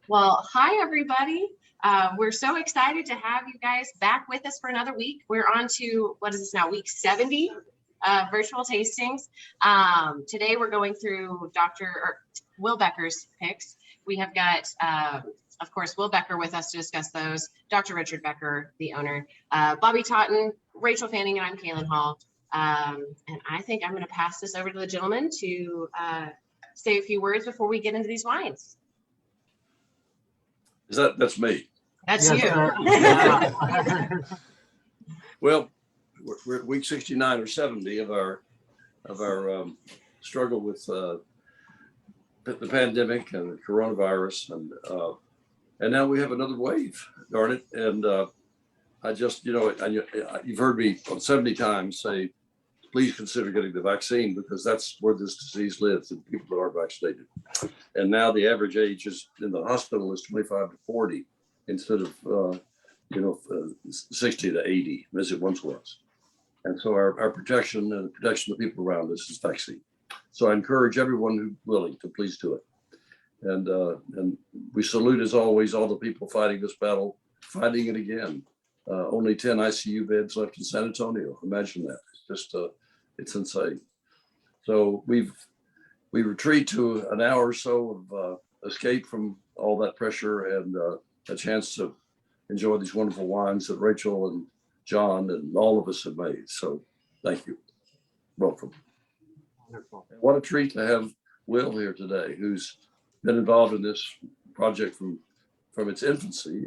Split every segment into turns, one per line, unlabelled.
Well, hi, everybody. We're so excited to have you guys back with us for another week. We're on to, what is this now, week 70 virtual tastings. Today, we're going through Will Becker's picks. We have got, of course, Will Becker with us to discuss those, Dr. Richard Becker, the owner, Bobby Totten, Rachel Fanning, and I'm Kaylin Hall. And I think I'm going to pass this over to the gentleman to say a few words before we get into these wines.
That's me?
That's
yes,
you.
Well, we're at week 69 or 70 of our struggle with the pandemic and the coronavirus, and now we have another wave. Darn it! And I just, you've heard me 70 times say, please consider getting the vaccine, because that's where this disease lives, and people that are vaccinated. And now the average age is in the hospital is 25 to 40 instead of 60 to 80 as it once was. And so our protection and the protection of the people around us is vaccine. So I encourage everyone who's willing to please do it. And we salute, as always, all the people fighting this battle, fighting it again. Only 10 ICU beds left in San Antonio. Imagine that. It's just it's insane. So we retreat to an hour or so of escape from all that pressure and a chance to enjoy these wonderful wines that Rachel and John and all of us have made. So thank you. Welcome.
wonderful.
What a treat to have Will here today, who's been involved in this project from its infancy,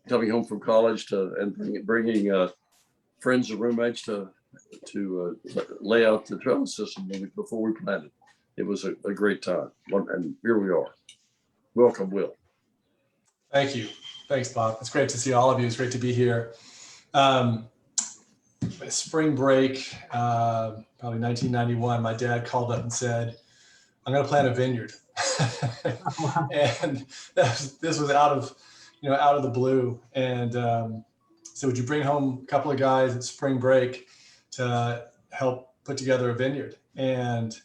coming home from college and bringing friends and roommates to lay out the trellis system before we planted. It was a great time, and here we are. Welcome, Will.
Thank you. Thanks, Bob. It's great to see all of you. It's great to be here. Spring break, probably 1991, my dad called up and said, I'm going to plant a vineyard. And this was out of the blue. And so would you bring home a couple of guys at spring break to help put together a vineyard? And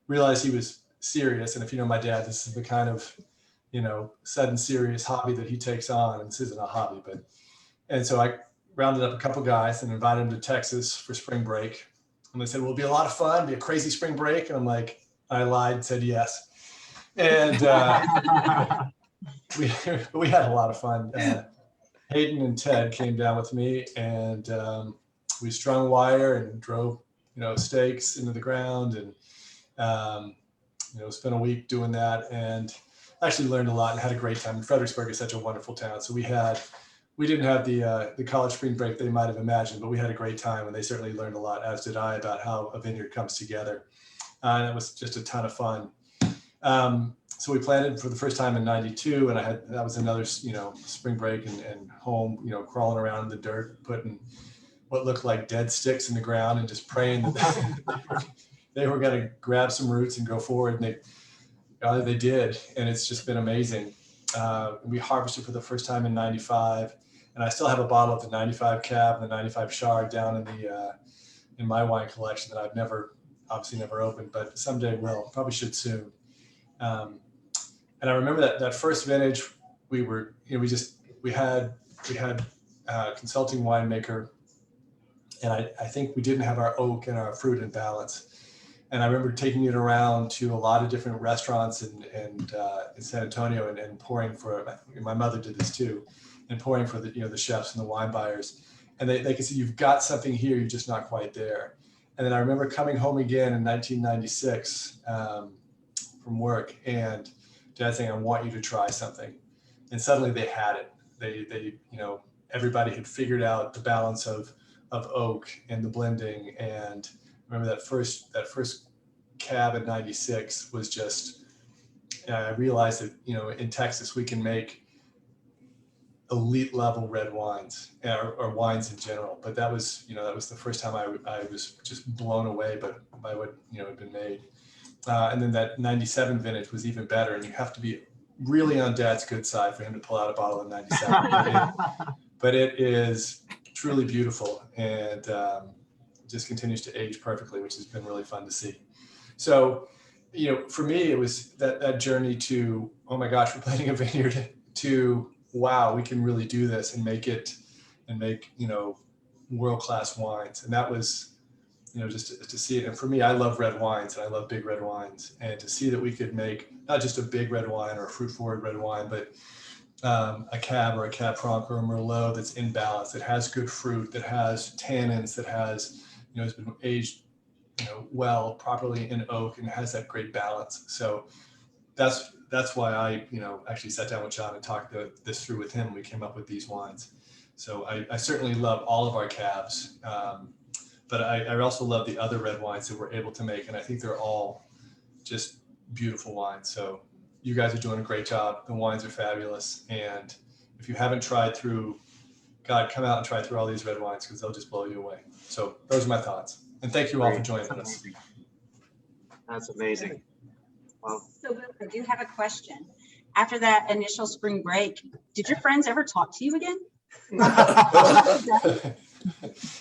realized he was serious. And if you know my dad, this is the kind of, sudden serious hobby that he takes on. And this isn't a hobby, and so I rounded up a couple guys and invited them to Texas for spring break. And they said, well, it'll be a lot of fun, be a crazy spring break. And I'm like, I lied and said yes. And we had a lot of fun. Hayden and Ted came down with me, and we strung wire and drove, stakes into the ground, and spent a week doing that, and actually learned a lot and had a great time. And Fredericksburg is such a wonderful town. So we didn't have the college spring break they might have imagined, but we had a great time, and they certainly learned a lot, as did I, about how a vineyard comes together. And it was just a ton of fun. So we planted for the first time in '92, and that was another, spring break and home, crawling around in the dirt, putting what looked like dead sticks in the ground and just praying that they were going to grab some roots and go forward. And they did. And it's just been amazing. We harvested for the first time in '95, and I still have a bottle of the '95 Cab and the '95 Chard down in my wine collection that I've obviously never opened, but someday will, probably should soon. And I remember that first vintage, we had a consulting winemaker, and I think we didn't have our oak and our fruit in balance. And I remember taking it around to a lot of different restaurants in San Antonio and pouring for, my mother did this too, and pouring for the chefs and the wine buyers. And they could say, you've got something here, you're just not quite there. And then I remember coming home again in 1996 from work, and Dad saying, I want you to try something. And suddenly they had it. They everybody had figured out the balance of oak and the blending. And I remember that first Cab in '96 was just, I realized that, in Texas, we can make elite level red wines or wines in general. But that was the first time I was just blown away by what, had been made. And then that '97 vintage was even better. And you have to be really on Dad's good side for him to pull out a bottle of '97. But it is truly beautiful, and just continues to age perfectly, which has been really fun to see. So for me, it was that journey to, oh my gosh, we're planting a vineyard, to, wow, we can really do this and make world-class wines. And that was, just to see it. And for me, I love red wines and I love big red wines. And to see that we could make not just a big red wine or a fruit-forward red wine, but a Cab or a Cab Franc or a Merlot that's in balance, that has good fruit, that has tannins, that has, has been aged, well, properly in oak, and has that great balance. So that's why I, actually sat down with John and talked this through with him. And we came up with these wines. So I certainly love all of our Cabs, but I also love the other red wines that we're able to make. And I think they're all just beautiful wines. So you guys are doing a great job. The wines are fabulous. And if you haven't tried through, God, come out and try through all these red wines, because they'll just blow you away. So those are my thoughts. And thank you all for joining us.
That's amazing. Well,
So Will, I do have a question. After that initial spring break, did your friends ever talk to you again?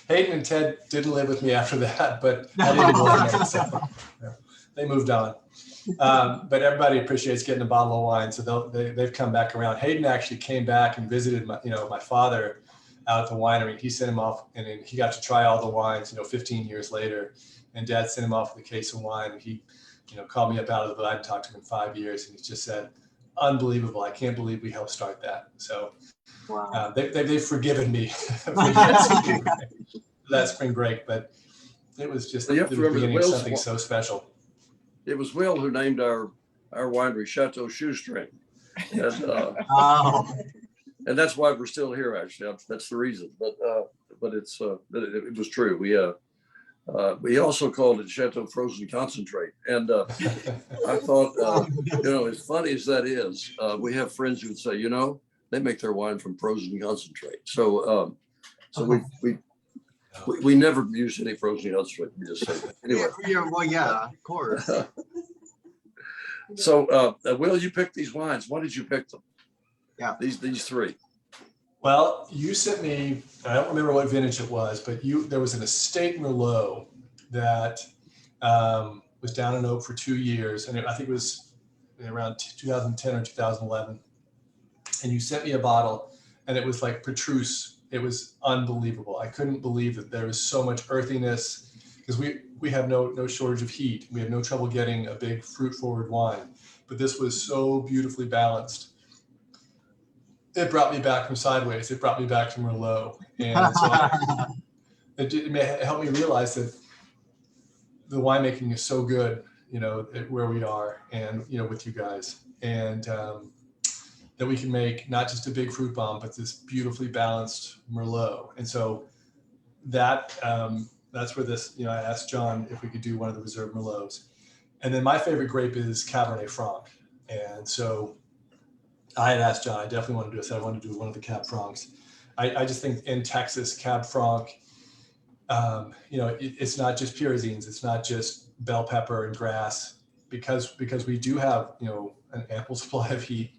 Hayden and Ted didn't live with me after that, but I didn't live with them, so, yeah, they moved on. But everybody appreciates getting a bottle of wine, so they've come back around. Hayden actually came back and visited my father out at the winery. He sent him off, and then he got to try all the wines, 15 years later. And Dad sent him off with a case of wine, and he, called me up out of the blue. I hadn't talked to him in 5 years, and he just said, "Unbelievable! I can't believe we helped start that." So
Wow.
they've forgiven me for that spring break, but it was just
You
the
have to remember
beginning of
Will's
something so special.
It was Will who named our winery Chateau Shoestring. And,
oh,
and that's why we're still here, actually. That's the reason. But it was true. We also called it Chateau Frozen Concentrate. And I thought, as funny as that is, we have friends who would say, they make their wine from frozen concentrate. So we never use any frozen concentrate. We just say that. Anyway.
yeah, of course.
So, Will, you picked these wines. Why did you pick them?
Yeah.
These three.
Well, you sent me, I don't remember what vintage it was, but there was an estate Merlot that was down in oak for 2 years. And I think it was around 2010 or 2011. And you sent me a bottle, and it was like Petrus. It was unbelievable. I couldn't believe that there was so much earthiness, because we have no shortage of heat. We have no trouble getting a big fruit forward wine, but this was so beautifully balanced. It brought me back from sideways. It brought me back to Merlot. And so it helped me realize that the winemaking is so good, where we are, and, with you guys, and that we can make not just a big fruit bomb, but this beautifully balanced Merlot. And so that's where this, I asked John if we could do one of the Reserve Merlots. And then my favorite grape is Cabernet Franc. And so I had asked John, I definitely want to do this. I want to do one of the Cab Francs. I just think in Texas, Cab Franc, it's not just pyrazines. It's not just bell pepper and grass, because we do have, an ample supply of heat.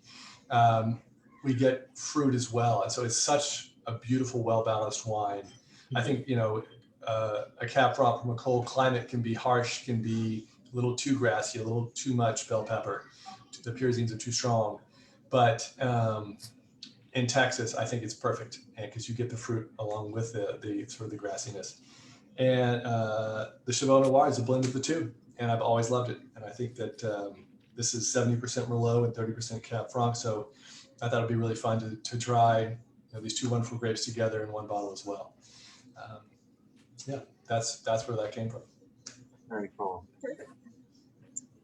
We get fruit as well. And so it's such a beautiful, well-balanced wine. I think, a Cab Franc from a cold climate can be harsh, can be a little too grassy, a little too much bell pepper. The pyrazines are too strong. But in Texas, I think it's perfect, because you get the fruit along with the sort of the grassiness. And the Chevaux Noir is a blend of the two, and I've always loved it. And I think that this is 70% Merlot and 30% Cab Franc. So I thought it'd be really fun to try these two wonderful grapes together in one bottle as well. That's where that came from.
Very cool.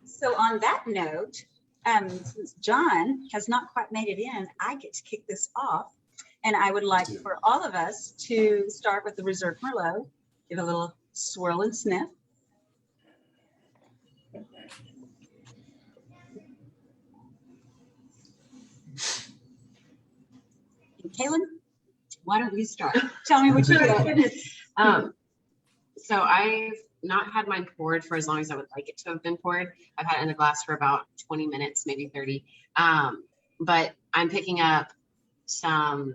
So on that note, since John has not quite made it in, I get to kick this off. And I would like for all of us to start with the Reserve Merlot, give a little swirl and sniff. Kaylin, why don't you start? Tell me what you think.
So I've not had mine poured for as long as I would like it to have been poured. I've had it in the glass for about 20 minutes, maybe 30. But I'm picking up some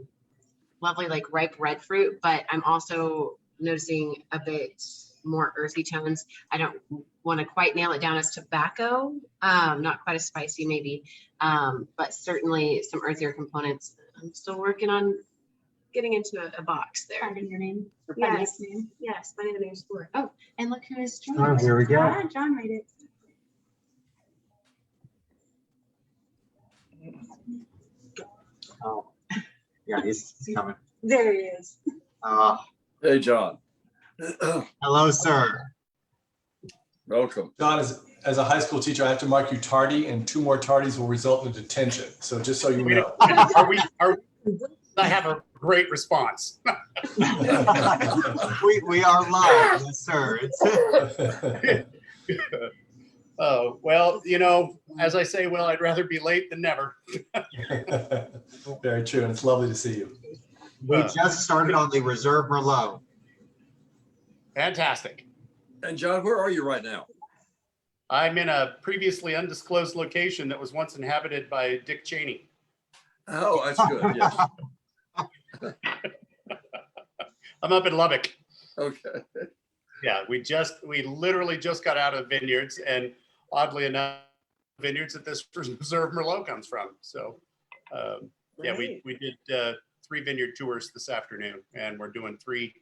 lovely, like ripe red fruit, but I'm also noticing a bit more earthy tones. I don't want to quite nail it down as tobacco, not quite as spicy maybe, but certainly some earthier components. I'm still working on getting into a box there.
Finding your name. Or
Yes.
finding its name.
Yes, finding the name sport. Oh, and look who is joining
Oh,
us.
here we go.
Ah, John made it.
Oh, yeah, he's coming.
There he is.
Hey, John.
Hello, sir.
Welcome.
John, as a high school teacher, I have to mark you tardy, and 2 more tardies will result in detention. So just so you know.
I have a great response.
We are live, yes, sir.
Oh, well, you know, as I say, well, I'd rather be late than never.
Very true, and it's lovely to see you.
We just started on the Reserve Merlot.
Fantastic.
And John, where are you right now?
I'm in a previously undisclosed location that was once inhabited by Dick Cheney.
Oh, that's good. Yes.
I'm up in Lubbock.
Okay.
Yeah, we literally just got out of vineyards, and oddly enough, vineyards that this Reserve Merlot comes from. So, yeah, we did 3 vineyard tours this afternoon, and we're doing 3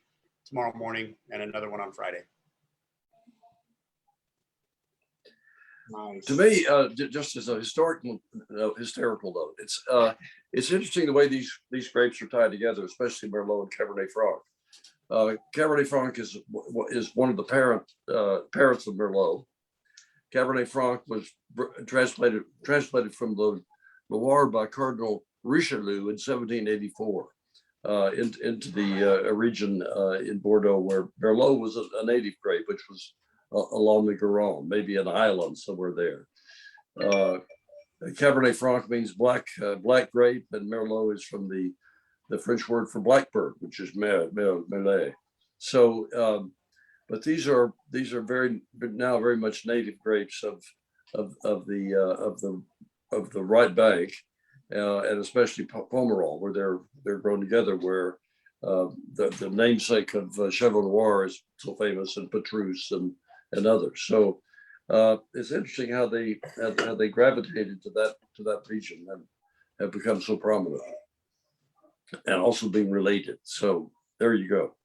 tomorrow morning and another one on Friday.
Nice.
To me, just as a hysterical note, it's interesting the way these grapes are tied together, especially Merlot and Cabernet Franc. Cabernet Franc is one of the parents of Merlot. Cabernet Franc was translated from the Loire by Cardinal Richelieu in 1784 into the region in Bordeaux where Merlot was a native grape, which was along the Garonne, maybe an island somewhere there. Cabernet Franc means black grape, and Merlot is from the French word for blackbird, which is merlet. So, but these are very much native grapes of the right bank, and especially Pomerol, where they're grown together, where the namesake of Chevaux Noir is so famous, and Petrus and others. So it's interesting how they gravitated to that region and have become so prominent, and also being related. So there you go.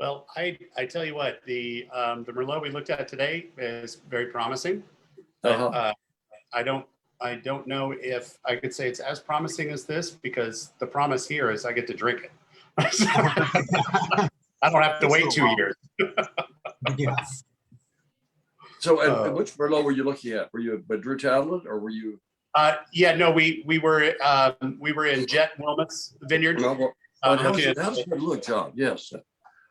Well, I tell you what, the Merlot we looked at today is very promising. But, I don't know if I could say it's as promising as this, because the promise here is I get to drink it. I don't have to wait 2 years.
Yes.
So, and which Merlot were you looking at? Were you at Drew Townsend, or were you?
Yeah, no, we were in Jet Wilmot's vineyard.
How's it look, John? Yes.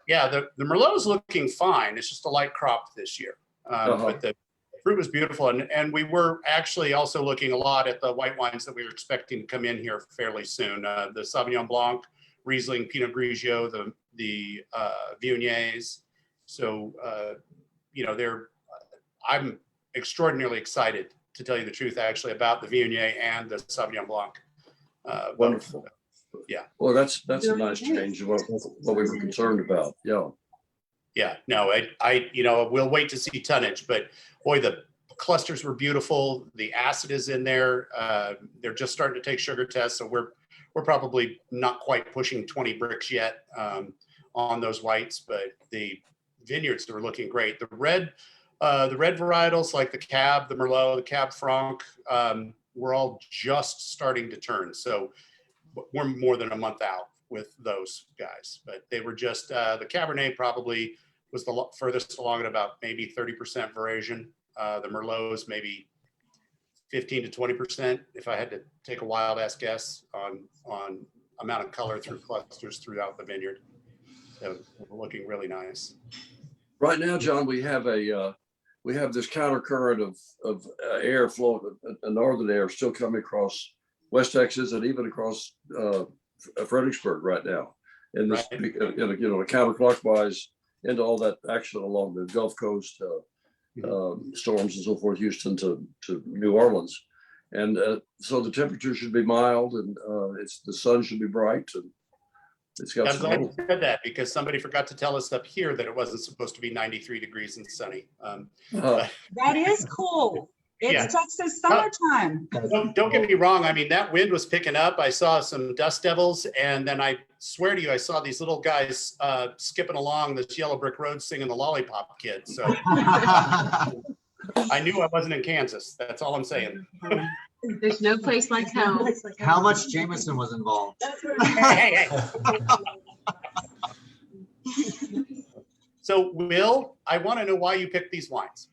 Yeah, the Merlot is looking fine. It's just a light crop this year, but the fruit was beautiful, and we were actually also looking a lot at the white wines that we were expecting to come in here fairly soon. The Sauvignon Blanc, Riesling, Pinot Grigio, the Viogniers. So you know, I'm extraordinarily excited, to tell you the truth, actually, about the Viognier and the Sauvignon Blanc.
Wonderful.
Yeah.
Well, that's a nice change of what we were concerned about. Yeah.
Yeah. No, I we'll wait to see tonnage, but boy, the clusters were beautiful. The acid is in there. They're just starting to take sugar tests, so we're probably not quite pushing 20 bricks yet on those whites, but the vineyards are looking great. The red varietals like the Cab, the Merlot, the Cab Franc, we're all just starting to turn. So we're more than a month out with those guys, but they were just, the Cabernet probably was the furthest along at about maybe 30% veraison. The Merlots maybe 15 to 20%, if I had to take a wild ass guess on amount of color through clusters throughout the vineyard. So we're looking really nice.
Right now, John, we have this counter current of air flow, northern air still coming across West Texas and even across Fredericksburg right now, and this counterclockwise into all that action along the Gulf Coast, storms and so forth, Houston to New Orleans, and so the temperature should be mild, and the sun should be bright, It's got
I'm
some
glad you
hope.
said that because somebody forgot to tell us up here that it wasn't supposed to be 93 degrees and sunny.
That is cool. It's
Yeah.
Texas summertime.
Don't get me wrong. I mean, that wind was picking up. I saw some dust devils, and then I swear to you, I saw these little guys skipping along this yellow brick road singing the Lollipop Kid. So I knew I wasn't in Kansas. That's all I'm saying.
There's no place like home.
How much Jameson was involved?
Hey. So, Will, I want to know why you picked these wines.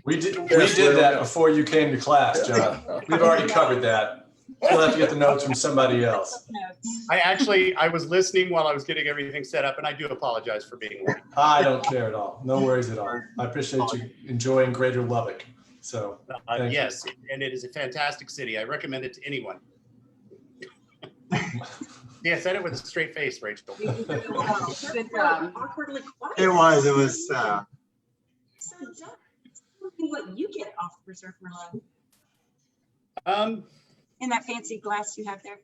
We did
Yes, Will,
that
yeah.
before you came to class, John. We've already covered that. We'll have to get the notes from somebody else.
I was listening while I was getting everything set up, and I do apologize for being late.
I don't care at all. No worries at all. I appreciate you enjoying Greater Lubbock. So thank you.
Yes, and it is a fantastic city. I recommend it to anyone. Yeah, I said it with a straight face, Rachel.
Good job. Awkwardly quiet.
It was,
So, John, tell me what you get off Reserve Merlot in that fancy glass you have there.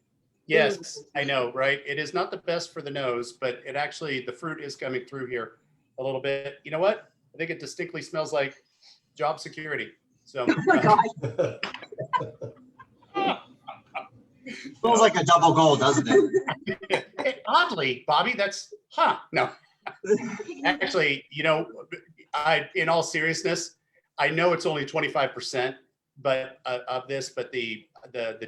Yes, I know, right? It is not the best for the nose, but it actually, the fruit is coming through here a little bit. You know what? I think it distinctly smells like job security. So,
Oh my God.
smells like a double gold, doesn't it?
oddly, Bobby, that's, no. Actually, you know, in all seriousness, I know it's only 25%, but of this, but the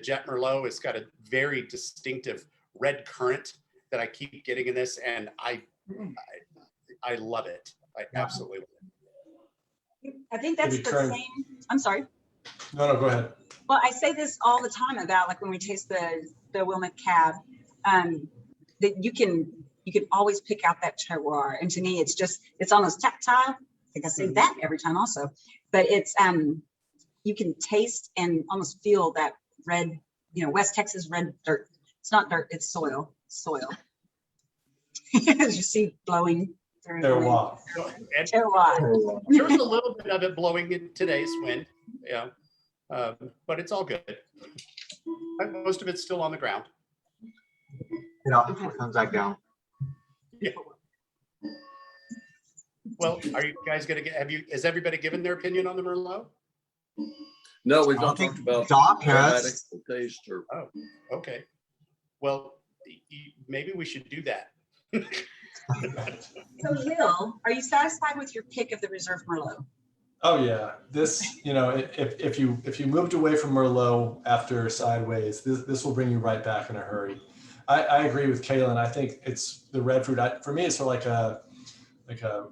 Jet Merlot has got a very distinctive red currant that I keep getting in this, and I love it. I absolutely love it.
I think that's
Maybe
the
try-
same. I'm sorry.
No, go ahead.
Well, I say this all the time about like when we taste the Wilmot Cab, that you can always pick out that terroir. And to me, it's almost tactile. I think I say that every time also, but it's you can taste and almost feel that red, West Texas red dirt. It's not dirt, it's soil. As you see blowing through.
Terroir.
And
Terroir.
there was a little bit of it blowing in today's wind, yeah, but it's all good. Most of it's still on the ground.
It comes back down.
Well, are you guys gonna has everybody given their opinion on the Merlot?
No, we've
I
not
think
talked about
Doc
aromatic
has.
taste or.
Okay. Well, maybe we should do that.
So Will, are you satisfied with your pick of the Reserve Merlot?
Oh yeah, this if you moved away from Merlot after Sideways, this will bring you right back in a hurry. I agree with Kaylin. I think it's the red fruit. For me, it's sort of like a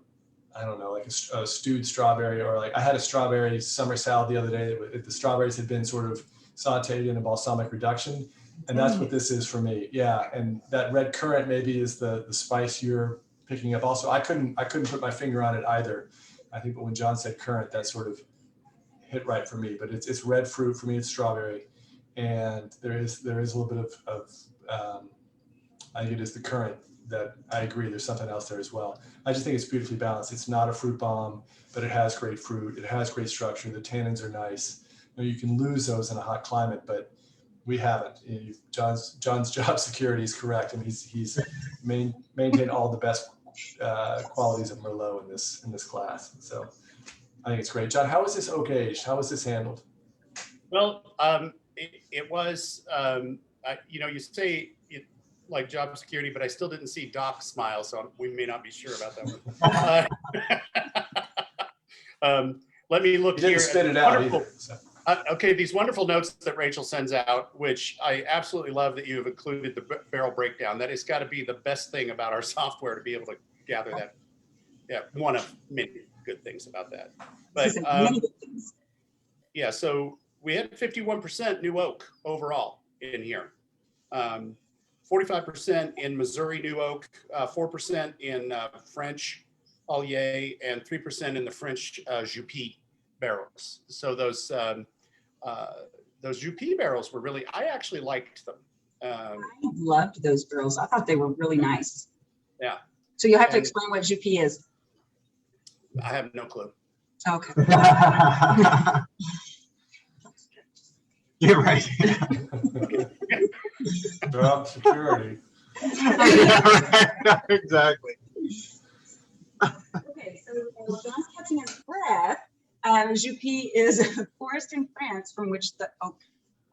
I don't know, like a stewed strawberry, or like I had a strawberry summer salad the other day. The strawberries had been sort of sauteed in a balsamic reduction, and that's what this is for me. Yeah, and that red currant maybe is the spice you're picking up. Also, I couldn't put my finger on it either. I think, but when John said currant, that sort of hit right for me. But it's red fruit for me. It's strawberry, and there is a little bit of I think it is the currant that I agree. There's something else there as well. I just think it's beautifully balanced. It's not a fruit bomb, but it has great fruit. It has great structure. The tannins are nice. You can lose those in a hot climate, but we haven't. John's job security is correct, and he's maintained all the best qualities of Merlot in this class. So I think it's great. John, how was this oak aged? How was this handled?
Well, it was, you say it like job security, but I still didn't see Doc smile, so we may not be sure about that one. Let me look
You didn't
here.
spit it out
Wonderful.
either. So.
Okay, these wonderful notes that Rachel sends out, which I absolutely love that you have included the barrel breakdown. That has got to be the best thing about our software, to be able to gather that. Yeah, one of many good things about that. But yeah, so we had 51% new oak overall in here. 45% in Missouri new oak, 4% in French Allier, and 3% in the French Juppie barrels. So those Juppie barrels were really, I actually liked them.
I loved those barrels. I thought they were really nice.
Yeah.
So you'll have to explain what Juppie is.
I have no clue.
Okay.
You're right.
Job security.
Yeah, exactly.
Okay, so while John's catching his breath, Juppie is a forest in France from which the oak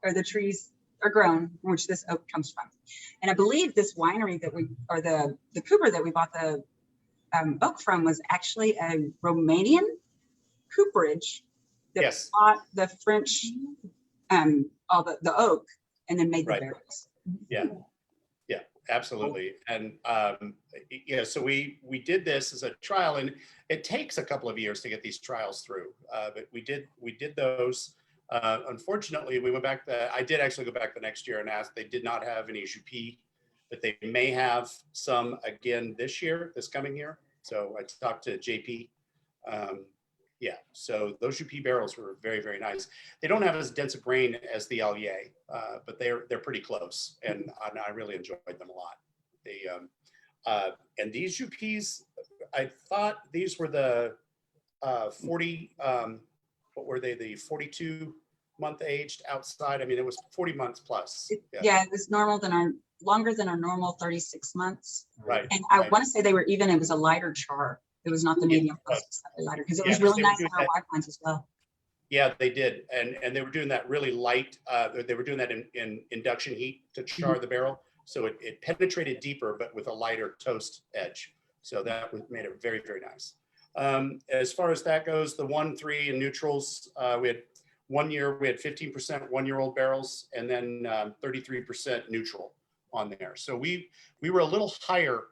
or the trees are grown, from which this oak comes from. And I believe this winery that we, or the cooper that we bought the oak from was actually a Romanian cooperage that
Yes.
bought the French, all the oak and then made the
Right.
barrels.
Yeah, yeah, absolutely. And yeah, so we did this as a trial, and it takes a couple of years to get these trials through. But we did those. Unfortunately, we went back. I did actually go back the next year and asked. They did not have any Juppie, but they may have some again this coming year. So I talked to JP. Yeah, so those Juppie barrels were very, very nice. They don't have as dense a grain as the Allier, but they're pretty close, and I really enjoyed them a lot. They and these Juppies, I thought these were the 40. What were they? The 42-month aged outside. I mean, it was 40 months plus.
Yeah, it was longer than our normal 36 months.
Right.
And I
right.
want to say they were even. It was a lighter char. It was not the medium, it was slightly lighter, because it was
Yeah,
really
they were
nice in
doing
our
that.
white wines as well.
Yeah, they did, and they were doing that really light. They were doing that in induction heat to char the barrel, so it penetrated deeper, but with a lighter toast edge. So that made it very, very nice. As far as that goes, the 1, 3, and neutrals, we had 1 year, we had 15% 1-year-old barrels, and then 33% neutral on there. So we were a little higher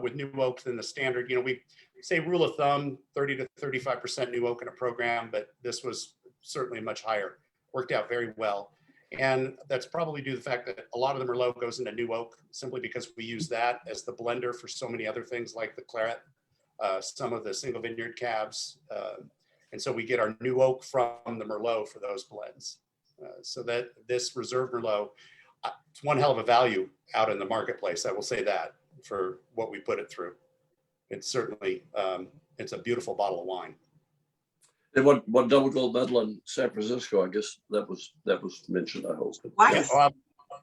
with new oak than the standard. You know, we say rule of thumb, 30 to 35% new oak in a program, but this was certainly much higher. Worked out very well. And that's probably due to the fact that a lot of the Merlot goes into new oak simply because we use that as the blender for so many other things like the claret, some of the single vineyard cabs. And so we get our new oak from the Merlot for those blends. So that this Reserve Merlot, it's one hell of a value out in the marketplace. I will say that for what we put it through. It's certainly, it's a beautiful bottle of wine.
They won double gold medal in San Francisco. I guess that was mentioned. I hope.
Why?
Yeah,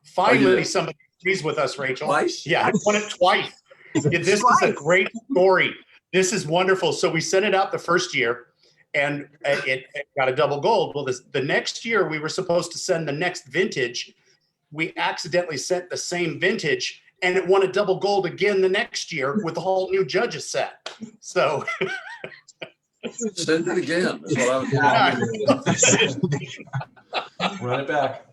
finally, somebody agrees with us, Rachel.
Twice?
Yeah, I won it twice. Yeah, this is a great story. This is wonderful. So we sent it out the first year, and it got a double gold. Well, the next year we were supposed to send the next vintage. We accidentally sent the same vintage, and it won a double gold again the next year with a whole new judges set. So
Send it again. That's what I was
Run it back.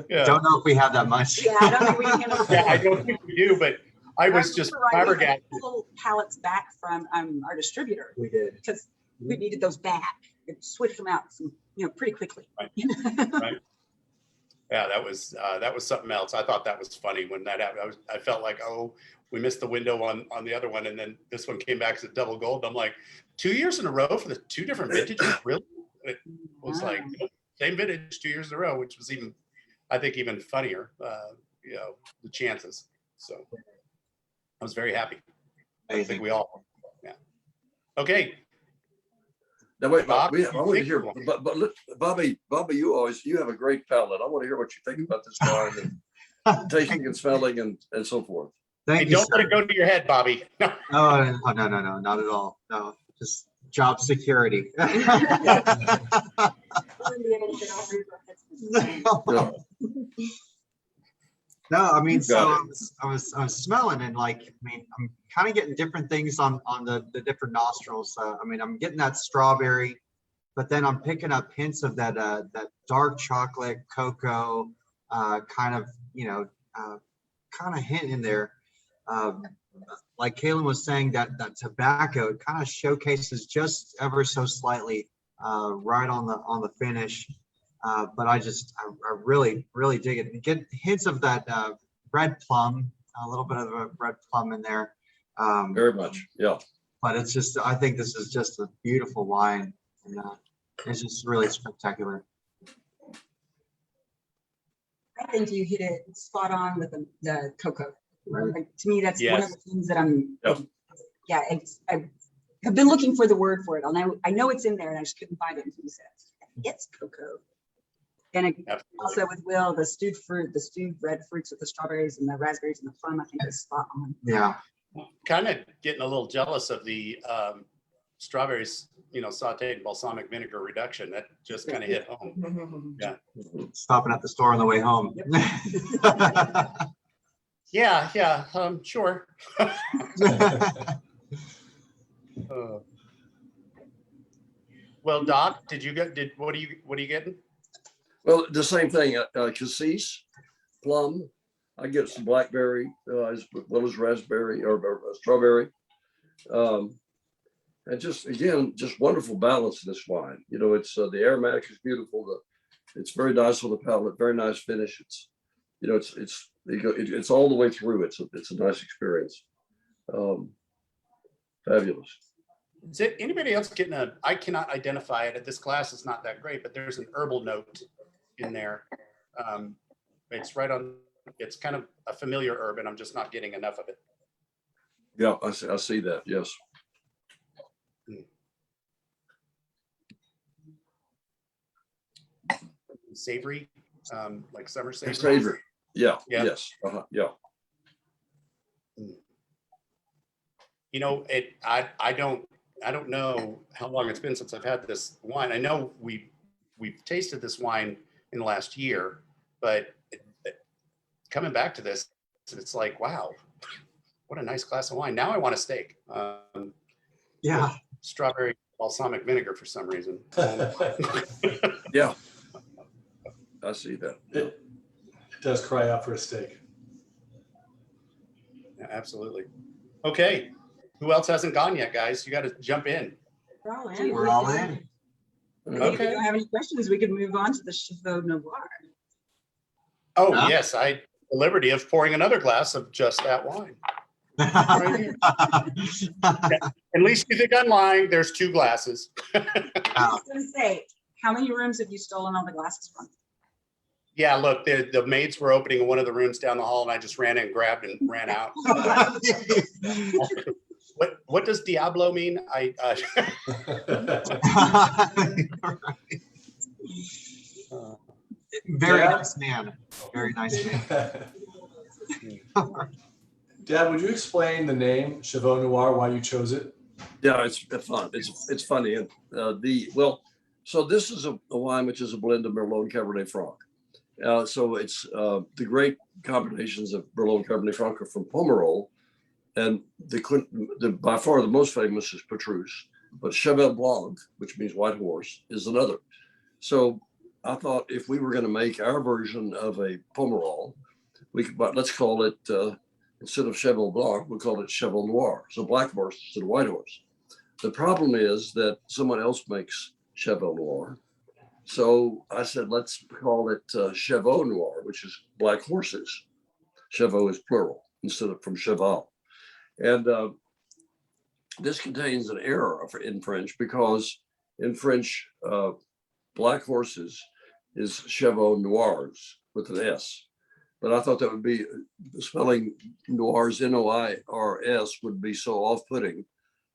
Yeah.
Don't know if we have that much.
Yeah, I don't think we can.
yeah, I don't think we do, but I was just flabbergasted.
Pull pallets back from our distributor
We did.
because we needed those back. It switched them out, pretty quickly.
Right. Right. Yeah, that was something else. I thought that was funny when that happened. I felt like, oh, we missed the window on the other one, and then this one came back as a double gold. I'm like, 2 years in a row for the 2 different vintages, really? It was like same vintage 2 years in a row, which was even, I think, even funnier. The chances. So I was very happy. I think we all. Yeah. Okay.
Now wait,
Bob,
I want to hear,
think-
but look, Bobby, you have a great palate. I want to hear what you think about this wine and tasting and smelling and so forth.
Hey,
Thank you,
don't let
sir.
it go to your head, Bobby. No.
Oh, no, not at all. No, just job security.
Yeah.
No, I mean, so
Got
I was smelling and I'm kind of getting different things on the different nostrils. I mean, I'm getting that strawberry, but then I'm picking up hints of that dark chocolate, cocoa, kind of hint in there. Like Kaylin was saying, that tobacco, it kind of showcases just ever so slightly right on the finish. But I really dig it. Get hints of that red plum, a little bit of a red plum in there.
Very much, yeah.
But it's just, I think this is just a beautiful wine, and it's just really spectacular.
I think you hit it spot on with the cocoa.
Right.
Like, to me, that's one of
Yes.
the things that I'm.
Yep.
Yeah, I have been looking for the word for it. I know it's in there, and I just couldn't find it until you said it's cocoa. And
Absolutely.
also with Will, the stewed fruit, the stewed red fruits with the strawberries and the raspberries and the plum, I think is spot on.
Yeah.
Kind of getting a little jealous of the strawberries, sauteed in balsamic vinegar reduction. That just kind of hit home. Yeah.
Stopping at the store on the way home.
Yeah, sure. Well, Doc, what are you getting?
Well, the same thing, cassis, plum. I get some blackberry, as well as raspberry or strawberry. And just wonderful balance in this wine. It's the aromatic is beautiful. It's very nice on the palate, very nice finish. It's all the way through. It's a nice experience. Fabulous.
Is it anybody else getting I cannot identify it. This glass is not that great, but there's an herbal note in there. It's kind of a familiar herb, and I'm just not getting enough of it.
Yeah, I see that. Yes.
Savory, like summer savory.
Savory. Yeah.
Yeah.
Yes. Yeah.
I don't know how long it's been since I've had this wine. I know we've tasted this wine in the last year, but coming back to this, it's like, wow, what a nice glass of wine. Now I want a steak.
Yeah.
Strawberry balsamic vinegar for some reason.
Yeah. I see that.
It does cry out for a steak.
Yeah, absolutely. Okay. Who else hasn't gone yet, guys? You got to jump in.
We're all in.
We're all in.
I think if
Okay.
you don't have any questions, we could move on to the Chevaux Noir.
Oh,
Huh?
yes. I had the liberty of pouring another glass of just that wine. At least you think I'm lying. There's 2 glasses.
I was gonna say, how many rooms have you stolen all the glasses from?
Yeah, look, the maids were opening one of the rooms down the hall, and I just ran in, grabbed, and ran out. What does Diablo mean?
Very
Dad?
nice man. Very nice man.
Dad, would you explain the name Chevaux Noir, why you chose it?
Yeah, it's fun. It's funny. And so this is a wine which is a blend of Merlot and Cabernet Franc. So it's the great combinations of Merlot and Cabernet Franc are from Pomerol, and by far the most famous is Petrus, but Cheval Blanc, which means white horse, is another. So I thought if we were going to make our version of a Pomerol, let's call it instead of Cheval Blanc, we'll call it Cheval Noir. So black horse instead of white horse. The problem is that someone else makes Cheval Noir. So I said, let's call it Chevaux Noir, which is black horses. Chevaux is plural instead of from cheval. And this contains an error in French because in French, black horses is Chevaux Noirs with an S. But I thought that would be spelling noirs, Noirs, would be so off-putting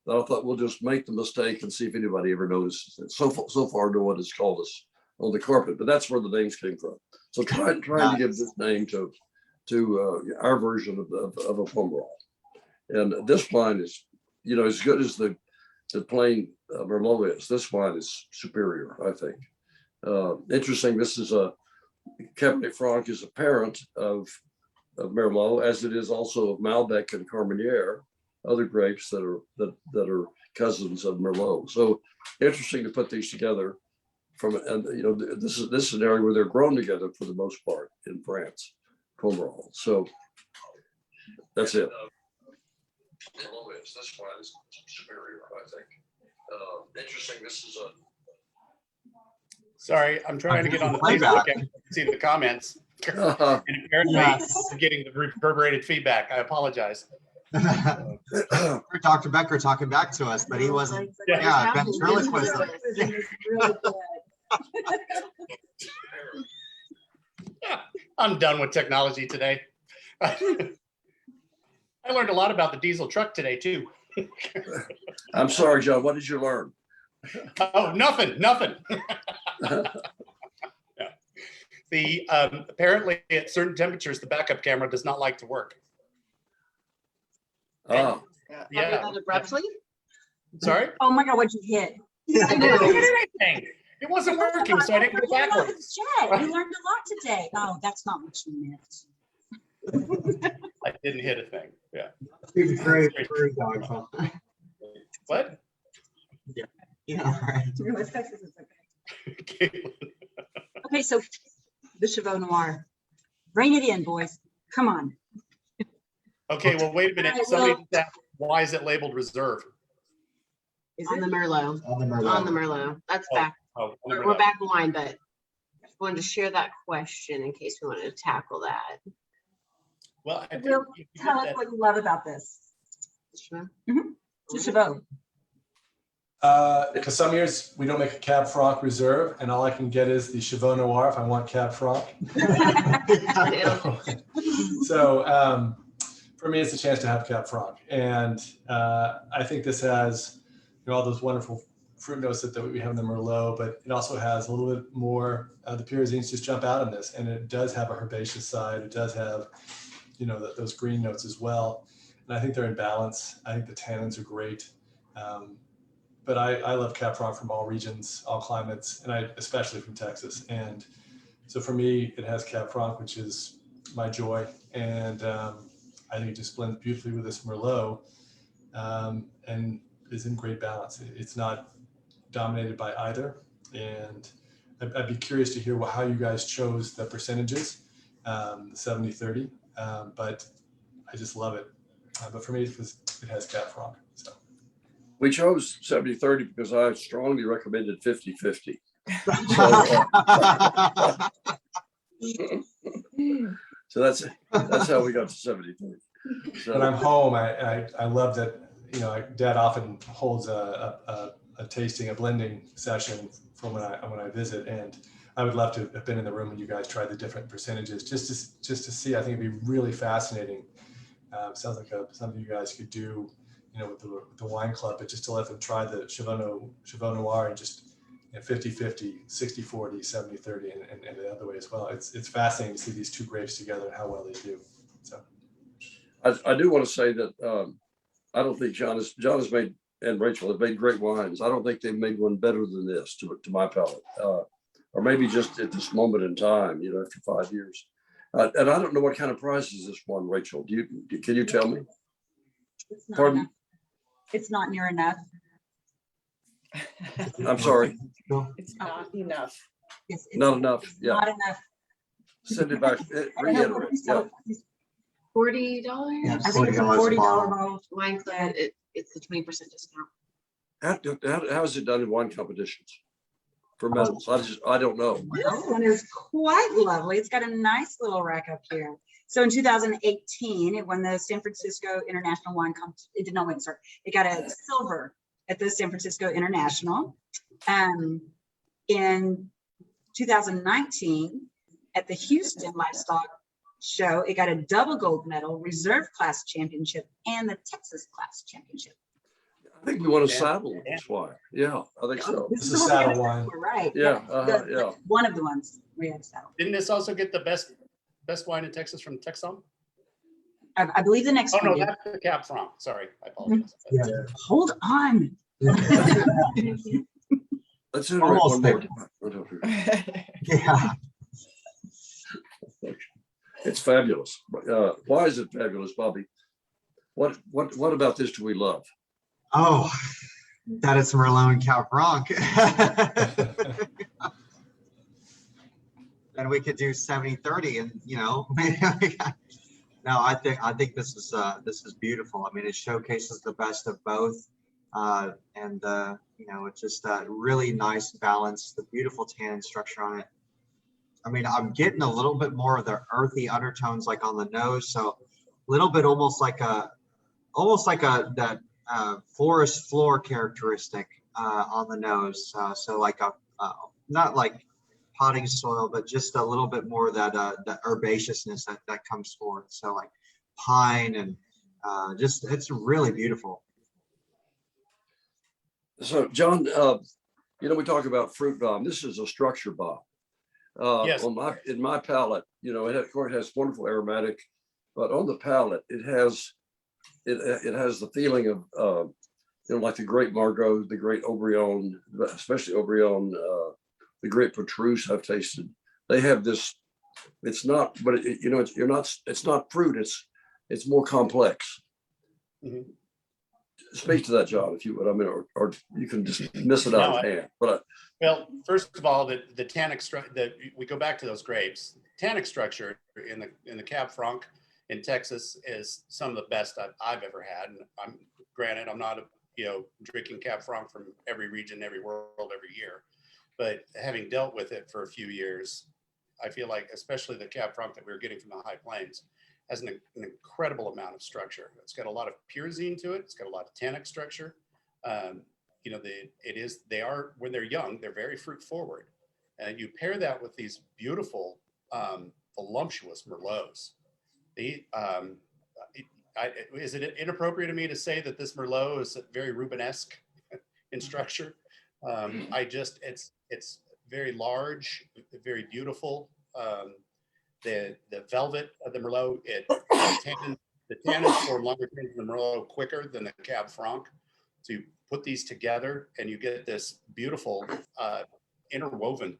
that I thought we'll just make the mistake and see if anybody ever notices it. So far, no one has called us on the carpet, but that's where the names came from. So trying to give this name to our version of a Pomerol. And this wine is, as good as the plain Merlot is. This wine is superior, I think. Interesting. This is Cabernet Franc is a parent of Merlot, as it is also of Malbec and Carmenere, other grapes that are cousins of Merlot. So interesting to put these together. This is an area where they're grown together for the most part in France, Pomerol. So that's it. This wine is superior, I think. Interesting. This is
Sorry, I'm trying to get on the Facebook and see the comments. And apparently I'm getting the reverberated feedback. I apologize.
Dr. Becker talking back to us, but he wasn't. Yeah, ventriloquism.
I'm done with technology today. I learned a lot about the diesel truck today too.
I'm sorry, John. What did you learn?
Oh, nothing. The apparently at certain temperatures, the backup camera does not like to work.
Ah,
Yeah.
Abruptly.
Sorry?
Oh my God, what'd you hit?
I didn't hit anything. It wasn't working, so I didn't go backwards.
Jet, you learned a lot today. Oh, that's not what you meant.
I didn't hit a thing. Yeah.
Very, very dog, huh?
What?
Yeah, right.
Okay, so the Chevaux Noir. Bring it in, boys. Come on.
Okay, well, wait a minute.
I
Somebody
will-
just asked, why is it labeled reserve?
Is
On
it?
the Merlot.
On the Merlot.
On the Merlot. That's
Oh,
back.
Oh,
We're back wine, but just wanted to share that question in case we wanted to tackle that.
Well, I think
Will,
you did
tell us
that.
what you love about this.
Sure.
The Chevaux.
Because some years we don't make a Cab Franc Reserve, and all I can get is the Chevaux Noir if I want Cab Franc. So for me, it's a chance to have Cab Franc, and I think this has all those wonderful fruit notes that we have in the Merlot, but it also has a little bit more. The pyrazines just jump out in this, and it does have a herbaceous side. It does have, those green notes as well, and I think they're in balance. I think the tannins are great. But I love Cab Franc from all regions, all climates, and especially from Texas. And so for me, it has Cab Franc, which is my joy. And I think it just blends beautifully with this Merlot and is in great balance. It's not dominated by either. And I'd be curious to hear how you guys chose the percentages, 70-30, but I just love it. But for me, it has Cab Franc. So.
we chose 70-30 because I strongly recommended 50-50. So that's how we got to 70-30.
When I'm
So
home, I love that, Dad often holds a tasting, a blending session from when I visit, and I would love to have been in the room when you guys tried the different percentages, just to see. I think it'd be really fascinating. Sounds like something you guys could do, with the wine club, but just to let them try the Chevaux Noir and just 50-50, 60-40, 70-30, and the other way as well. It's fascinating to see these two grapes together and how well they do. So
I do want to say that I don't think John has made, and Rachel have made great wines. I don't think they've made one better than this to my palate, or maybe just at this moment in time, after 5 years. And I don't know what kind of price is this one, Rachel. Can you tell me?
It's not
Pardon?
enough. It's not near enough.
I'm sorry,
It's not enough.
It's
not enough. Yeah,
not enough.
send it back.
I don't know what
Reiterate.
we
Yeah.
sell.
$40.
Yeah.
I think it's a
$40 a
$40
bottle.
bottle.
Wine club. It's the 20% discount.
How is it done in wine competitions for medals? I don't know.
This one is quite lovely. It's got a nice little rack up here. So in 2018, it won the San Francisco International Wine Competition. It did not win, sorry. It got a silver at the San Francisco International. In 2019, at the Houston Livestock Show, it got a double gold medal, Reserve Class Championship, and the Texas Class Championship.
I think we want to saddle with this wine. Yeah, I think so.
This is a saddle wine.
We're right.
Yeah, yeah.
One of the ones we had saddle.
Didn't this also get the best wine in Texas from Texan?
I believe the next
Oh,
one
no,
did.
that's the Cab Franc. Sorry, I apologize.
Yeah.
Hold on.
Let's iterate
Almost
one more.
Yeah.
It's fabulous. Why is it fabulous, Bobby? What about this do we love?
Oh, that is Merlot and Cab Franc. And we could do 70-30 and, no, I think this is beautiful. I mean, it showcases the best of both. It's just a really nice balance, the beautiful tannin structure on it. I mean, I'm getting a little bit more of the earthy undertones like on the nose. So a little bit almost like that forest floor characteristic on the nose. So like not like potting soil, but just a little bit more of that herbaceousness that comes forward. So like pine and it's really beautiful.
So John, we talk about fruit bomb. This is a structure bomb.
Yes.
In my palate, you know, of course, it has wonderful aromatic, but on the palate, it has the feeling of, you know, like the Great Margaux, the Great Aubryon, especially Aubryon, the Great Petrus I've tasted. They have this. It's not, but you know, it's not fruit. It's more complex.
Mhm.
Speak to that, John, if you would. I mean, or you can just miss it out of hand. But
Well, first of all, the tannic structure, we go back to those grapes. Tannic structure in the Cab Franc in Texas is some of the best I've ever had. And granted, I'm not drinking Cab Franc from every region, every world, every year, but having dealt with it for a few years, I feel like, especially the Cab Franc that we were getting from the High Plains, has an incredible amount of structure. It's got a lot of pyrazine to it. It's got a lot of tannic structure. You know, they are, when they're young, they're very fruit forward. And you pair that with these beautiful, voluptuous Merlots. Is it inappropriate of me to say that this Merlot is very Rubenesque in structure? It's very large, very beautiful. The velvet of the Merlot, the tannins form longer tannins in the Merlot quicker than the Cab Franc. So you put these together and you get this beautiful interwoven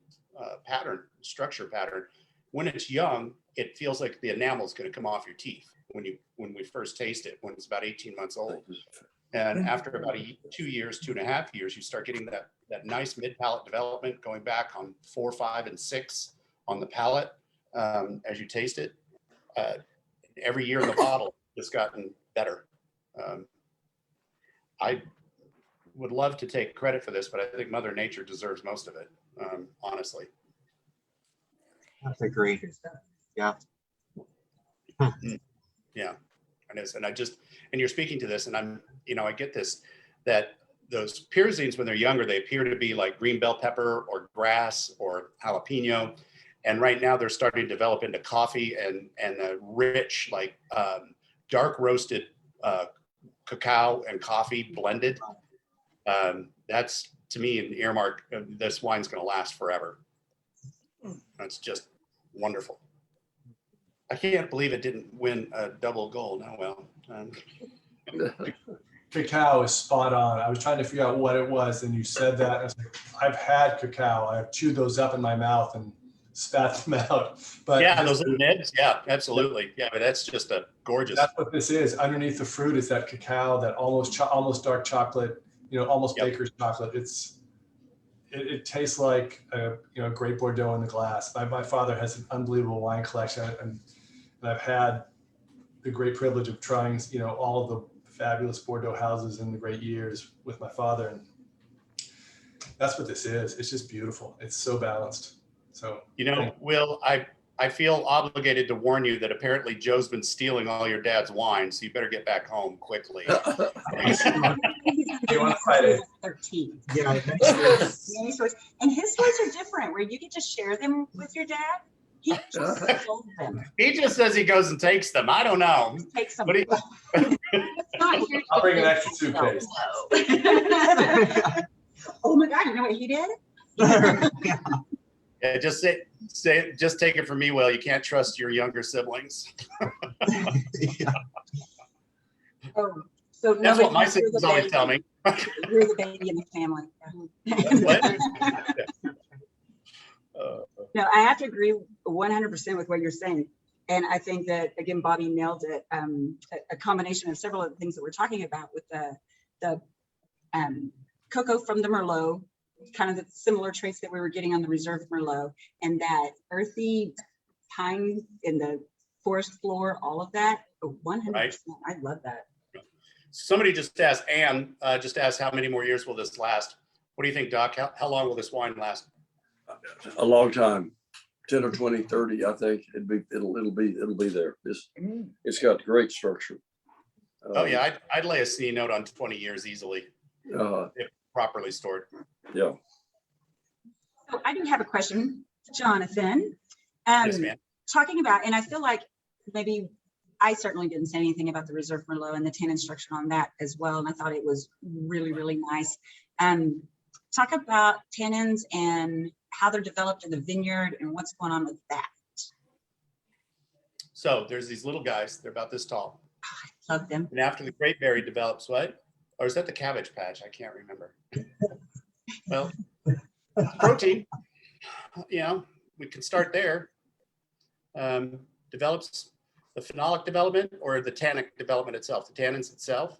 structure pattern. When it's young, it feels like the enamel is going to come off your teeth when we first taste it, when it's about 18 months old. And after about 2 years, 2.5 years, you start getting that nice mid-palate development going back on 4, 5, and 6 on the palate as you taste it. Every year in the bottle, it's gotten better. I would love to take credit for this, but I think Mother Nature deserves most of it, honestly.
I agree. Yeah.
Yeah, it is. And you're speaking to this, and I get this, that those pyrazines, when they're younger, they appear to be like green bell pepper or grass or jalapeno. And right now they're starting to develop into coffee and a rich, like dark roasted cacao and coffee blended. That's, to me, an earmark. This wine's going to last forever. That's just wonderful. I can't believe it didn't win a double gold. Oh, well.
Cacao is spot on. I was trying to figure out what it was, and you said that. I was like, I've had cacao. I've chewed those up in my mouth and spat them out. But
yeah, those are nibs. Yeah, absolutely. Yeah, but that's just a gorgeous.
That's what this is. Underneath the fruit is that cacao, that almost dark chocolate, almost baker's chocolate. It tastes like a great Bordeaux in the glass. My father has an unbelievable wine collection, and I've had the great privilege of trying, all of the fabulous Bordeaux houses in the great years with my father, and that's what this is. It's just beautiful. It's so balanced. So
Will, I feel obligated to warn you that apparently Joe's been stealing all your dad's wine, so you better get back home quickly.
You want to fight it? 13.
Yeah.
And his toys are different, where you get to share them with your dad. He just sold them.
He just says he goes and takes them. I don't know.
Takes them.
I'll bring an extra suitcase.
Oh my God! You know what he did?
Yeah, just take it from me, Will. You can't trust your younger siblings.
Yeah.
Oh, so
that's what my siblings always tell me.
You're the baby in the family. No, I have to agree 100% with what you're saying. And I think that, again, Bobby nailed it. A combination of several of the things that we're talking about with the cocoa from the Merlot, kind of the similar traits that we were getting on the Reserve Merlot, and that earthy pine in the forest floor, all of that, 100%. Right. I love that.
Somebody just asked, Anne, how many more years will this last? What do you think, Doc? How long will this wine last?
A long time, 10 or 20, 30. I think it'll be there. It's got great structure.
Oh yeah, I'd lay a C note on 20 years easily, if properly stored.
Yeah.
So I do have a question, Jonathan.
Yes, ma'am.
Talking about, and I feel like maybe I certainly didn't say anything about the Reserve Merlot and the tannin structure on that as well, and I thought it was really, really nice. Talk about tannins and how they're developed in the vineyard and what's going on with that.
So there's these little guys, they're about this tall.
Love them.
And after the grapeberry develops what? Or is that the cabbage patch? I can't remember. Well, protein, you know, we can start there. Develops the phenolic development or the tannic development itself, the tannins itself.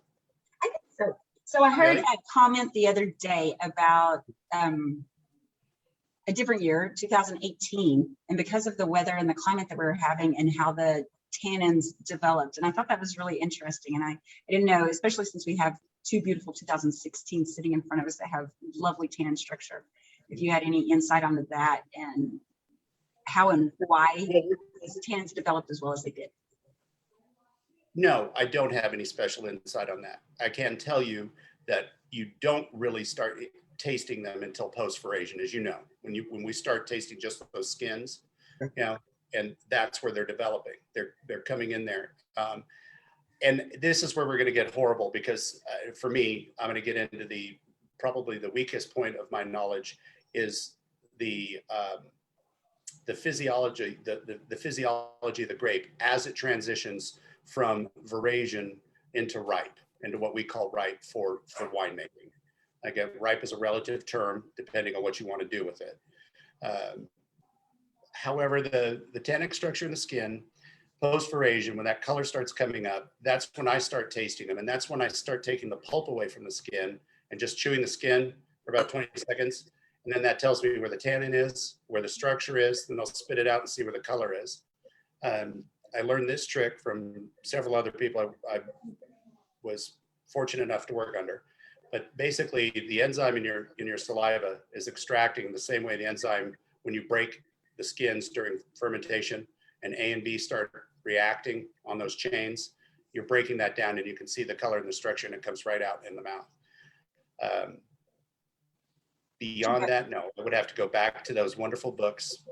I think so. So I heard
Really?
a comment the other day about a different year, 2018, and because of the weather and the climate that we were having and how the tannins developed. And I thought that was really interesting. And I didn't know, especially since we have two beautiful 2016 sitting in front of us that have lovely tannin structure. If you had any insight onto that and how and why these tannins developed as well as they did.
No, I don't have any special insight on that. I can tell you that you don't really start tasting them until post-ferration, as you know. When we start tasting just those skins, you know, and that's where they're developing. They're coming in there. And this is where we're going to get horrible because for me, I'm going to get into probably the weakest point of my knowledge is the physiology, the physiology of the grape as it transitions from veraison into ripe, into what we call ripe for winemaking. Again, ripe is a relative term depending on what you want to do with it. However, the tannic structure in the skin, post-veraison, when that color starts coming up, that's when I start tasting them. And that's when I start taking the pulp away from the skin and just chewing the skin for about 20 seconds. And then that tells me where the tannin is, where the structure is, then I'll spit it out and see where the color is. I learned this trick from several other people I was fortunate enough to work under. But basically, the enzyme in your saliva is extracting the same way the enzyme, when you break the skins during fermentation and A and B start reacting on those chains, you're breaking that down and you can see the color and the structure and it comes right out in the mouth. Beyond that, no, I would have to go back to those wonderful books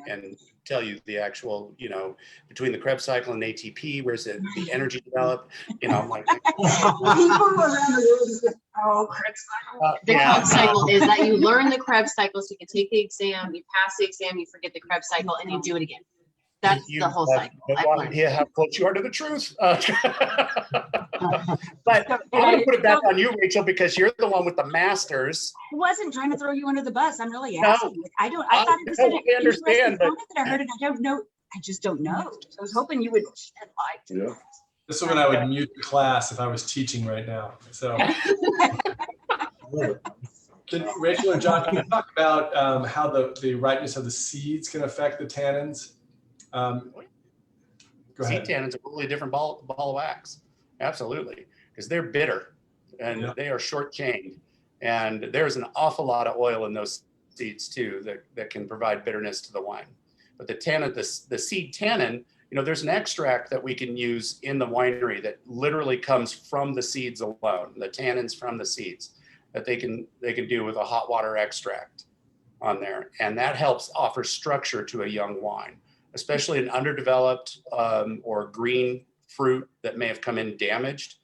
and tell you the actual, you know, between the Krebs cycle and ATP, where's the energy develop? You know, I'm like,
Oh, Krebs cycle.
The Krebs cycle is that you learn the Krebs cycle so you can take the exam, you pass the exam, you forget the Krebs cycle, and you do it again. That's the whole cycle.
No
I've learned.
idea how close you are to the truth. But I'm going to put it back on you, Rachel, because you're the one with the masters.
I wasn't trying to throw you under the bus. I'm really
No.
asking. I thought it was an
totally understand,
interesting
but-
comment that I heard, and I don't know. I just don't know. So I was hoping you would shed light.
Yeah.
This is when I would mute the class if I was teaching right now. So, Rachel and John, can you talk about how the ripeness of the seeds can affect the tannins? Go
Seed
ahead.
tannins are a really different ball of wax. Absolutely. Because they're bitter and
Yeah.
they are short chained. And there's an awful lot of oil in those seeds too that can provide bitterness to the wine. But the tannin, the seed tannin, you know, there's an extract that we can use in the winery that literally comes from the seeds alone, the tannins from the seeds that they can do with a hot water extract on there. And that helps offer structure to a young wine, especially an underdeveloped or green fruit that may have come in damaged.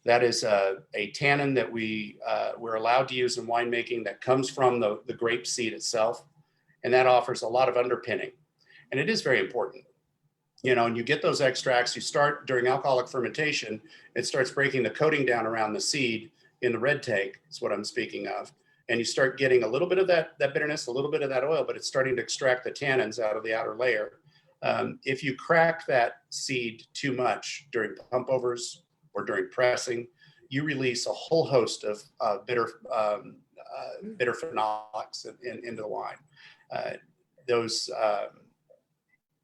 That is a tannin that we're allowed to use in winemaking that comes from the grape seed itself. And that offers a lot of underpinning. And it is very important. You know, and you get those extracts, you start during alcoholic fermentation, it starts breaking the coating down around the seed in the red tank, is what I'm speaking of. And you start getting a little bit of that bitterness, a little bit of that oil, but it's starting to extract the tannins out of the outer layer. If you crack that seed too much during pump overs or during pressing, you release a whole host of bitter phenolics into the wine.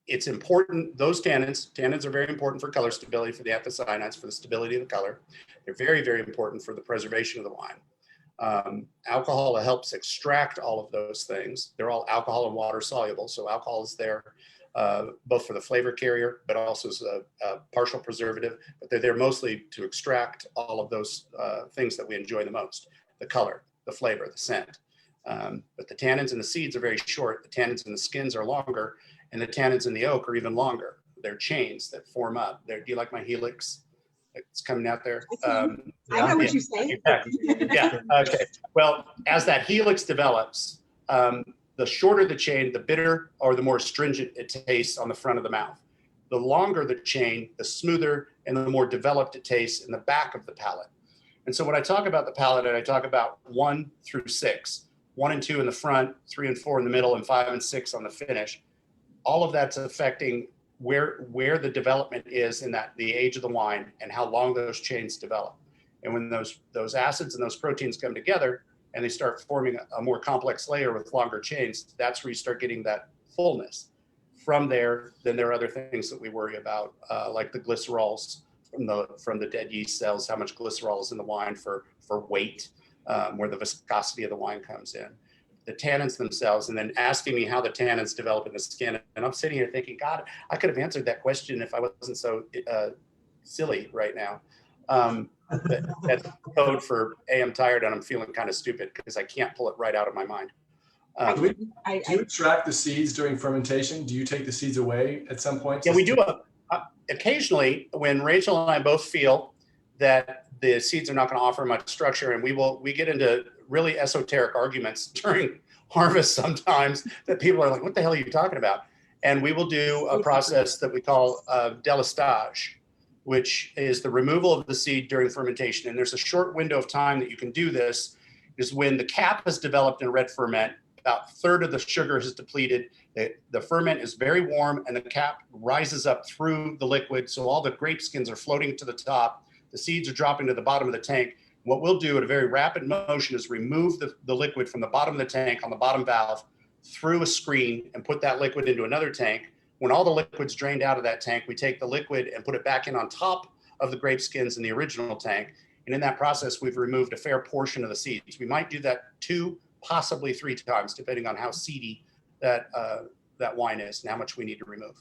It's important, those tannins are very important for color stability, for the anthocyanins, for the stability of the color. They're very, very important for the preservation of the wine. Alcohol helps extract all of those things. They're all alcohol and water soluble. So alcohol is there both for the flavor carrier, but also as a partial preservative, but they're there mostly to extract all of those things that we enjoy the most: the color, the flavor, the scent. But the tannins in the seeds are very short. The tannins in the skins are longer, and the tannins in the oak are even longer. They're chains that form up. Do you like my helix? It's coming out there.
I know what you say.
Yeah. Okay. Well, as that helix develops, the shorter the chain, the bitter or the more astringent it tastes on the front of the mouth. The longer the chain, the smoother and the more developed it tastes in the back of the palate. And so when I talk about the palate, I talk about 1 through 6, 1 and 2 in the front, 3 and 4 in the middle, and 5 and 6 on the finish. All of that's affecting where the development is in the age of the wine and how long those chains develop. And when those acids and those proteins come together and they start forming a more complex layer with longer chains, that's where you start getting that fullness. From there, then there are other things that we worry about, like the glycerols from the dead yeast cells, how much glycerol is in the wine for weight, where the viscosity of the wine comes in, the tannins themselves, and then asking me how the tannins develop in the skin. And I'm sitting here thinking, God, I could have answered that question if I wasn't so silly right now. That's code for, hey, I'm tired and I'm feeling kind of stupid because I can't pull it right out of my mind.
Do you extract the seeds during fermentation? Do you take the seeds away at some point?
Yeah, we do. Occasionally, when Rachel and I both feel that the seeds are not going to offer much structure, and we get into really esoteric arguments during harvest sometimes that people are like, what the hell are you talking about? And we will do a process that we call delistage, which is the removal of the seed during fermentation. And there's a short window of time that you can do this, is when the cap has developed in red ferment, about a third of the sugar is depleted. The ferment is very warm and the cap rises up through the liquid. So all the grape skins are floating to the top. The seeds are dropping to the bottom of the tank. What we'll do at a very rapid motion is remove the liquid from the bottom of the tank on the bottom valve through a screen and put that liquid into another tank. When all the liquid's drained out of that tank, we take the liquid and put it back in on top of the grape skins in the original tank. And in that process, we've removed a fair portion of the seeds. We might do that 2, possibly 3 times, depending on how seedy that wine is and how much we need to remove.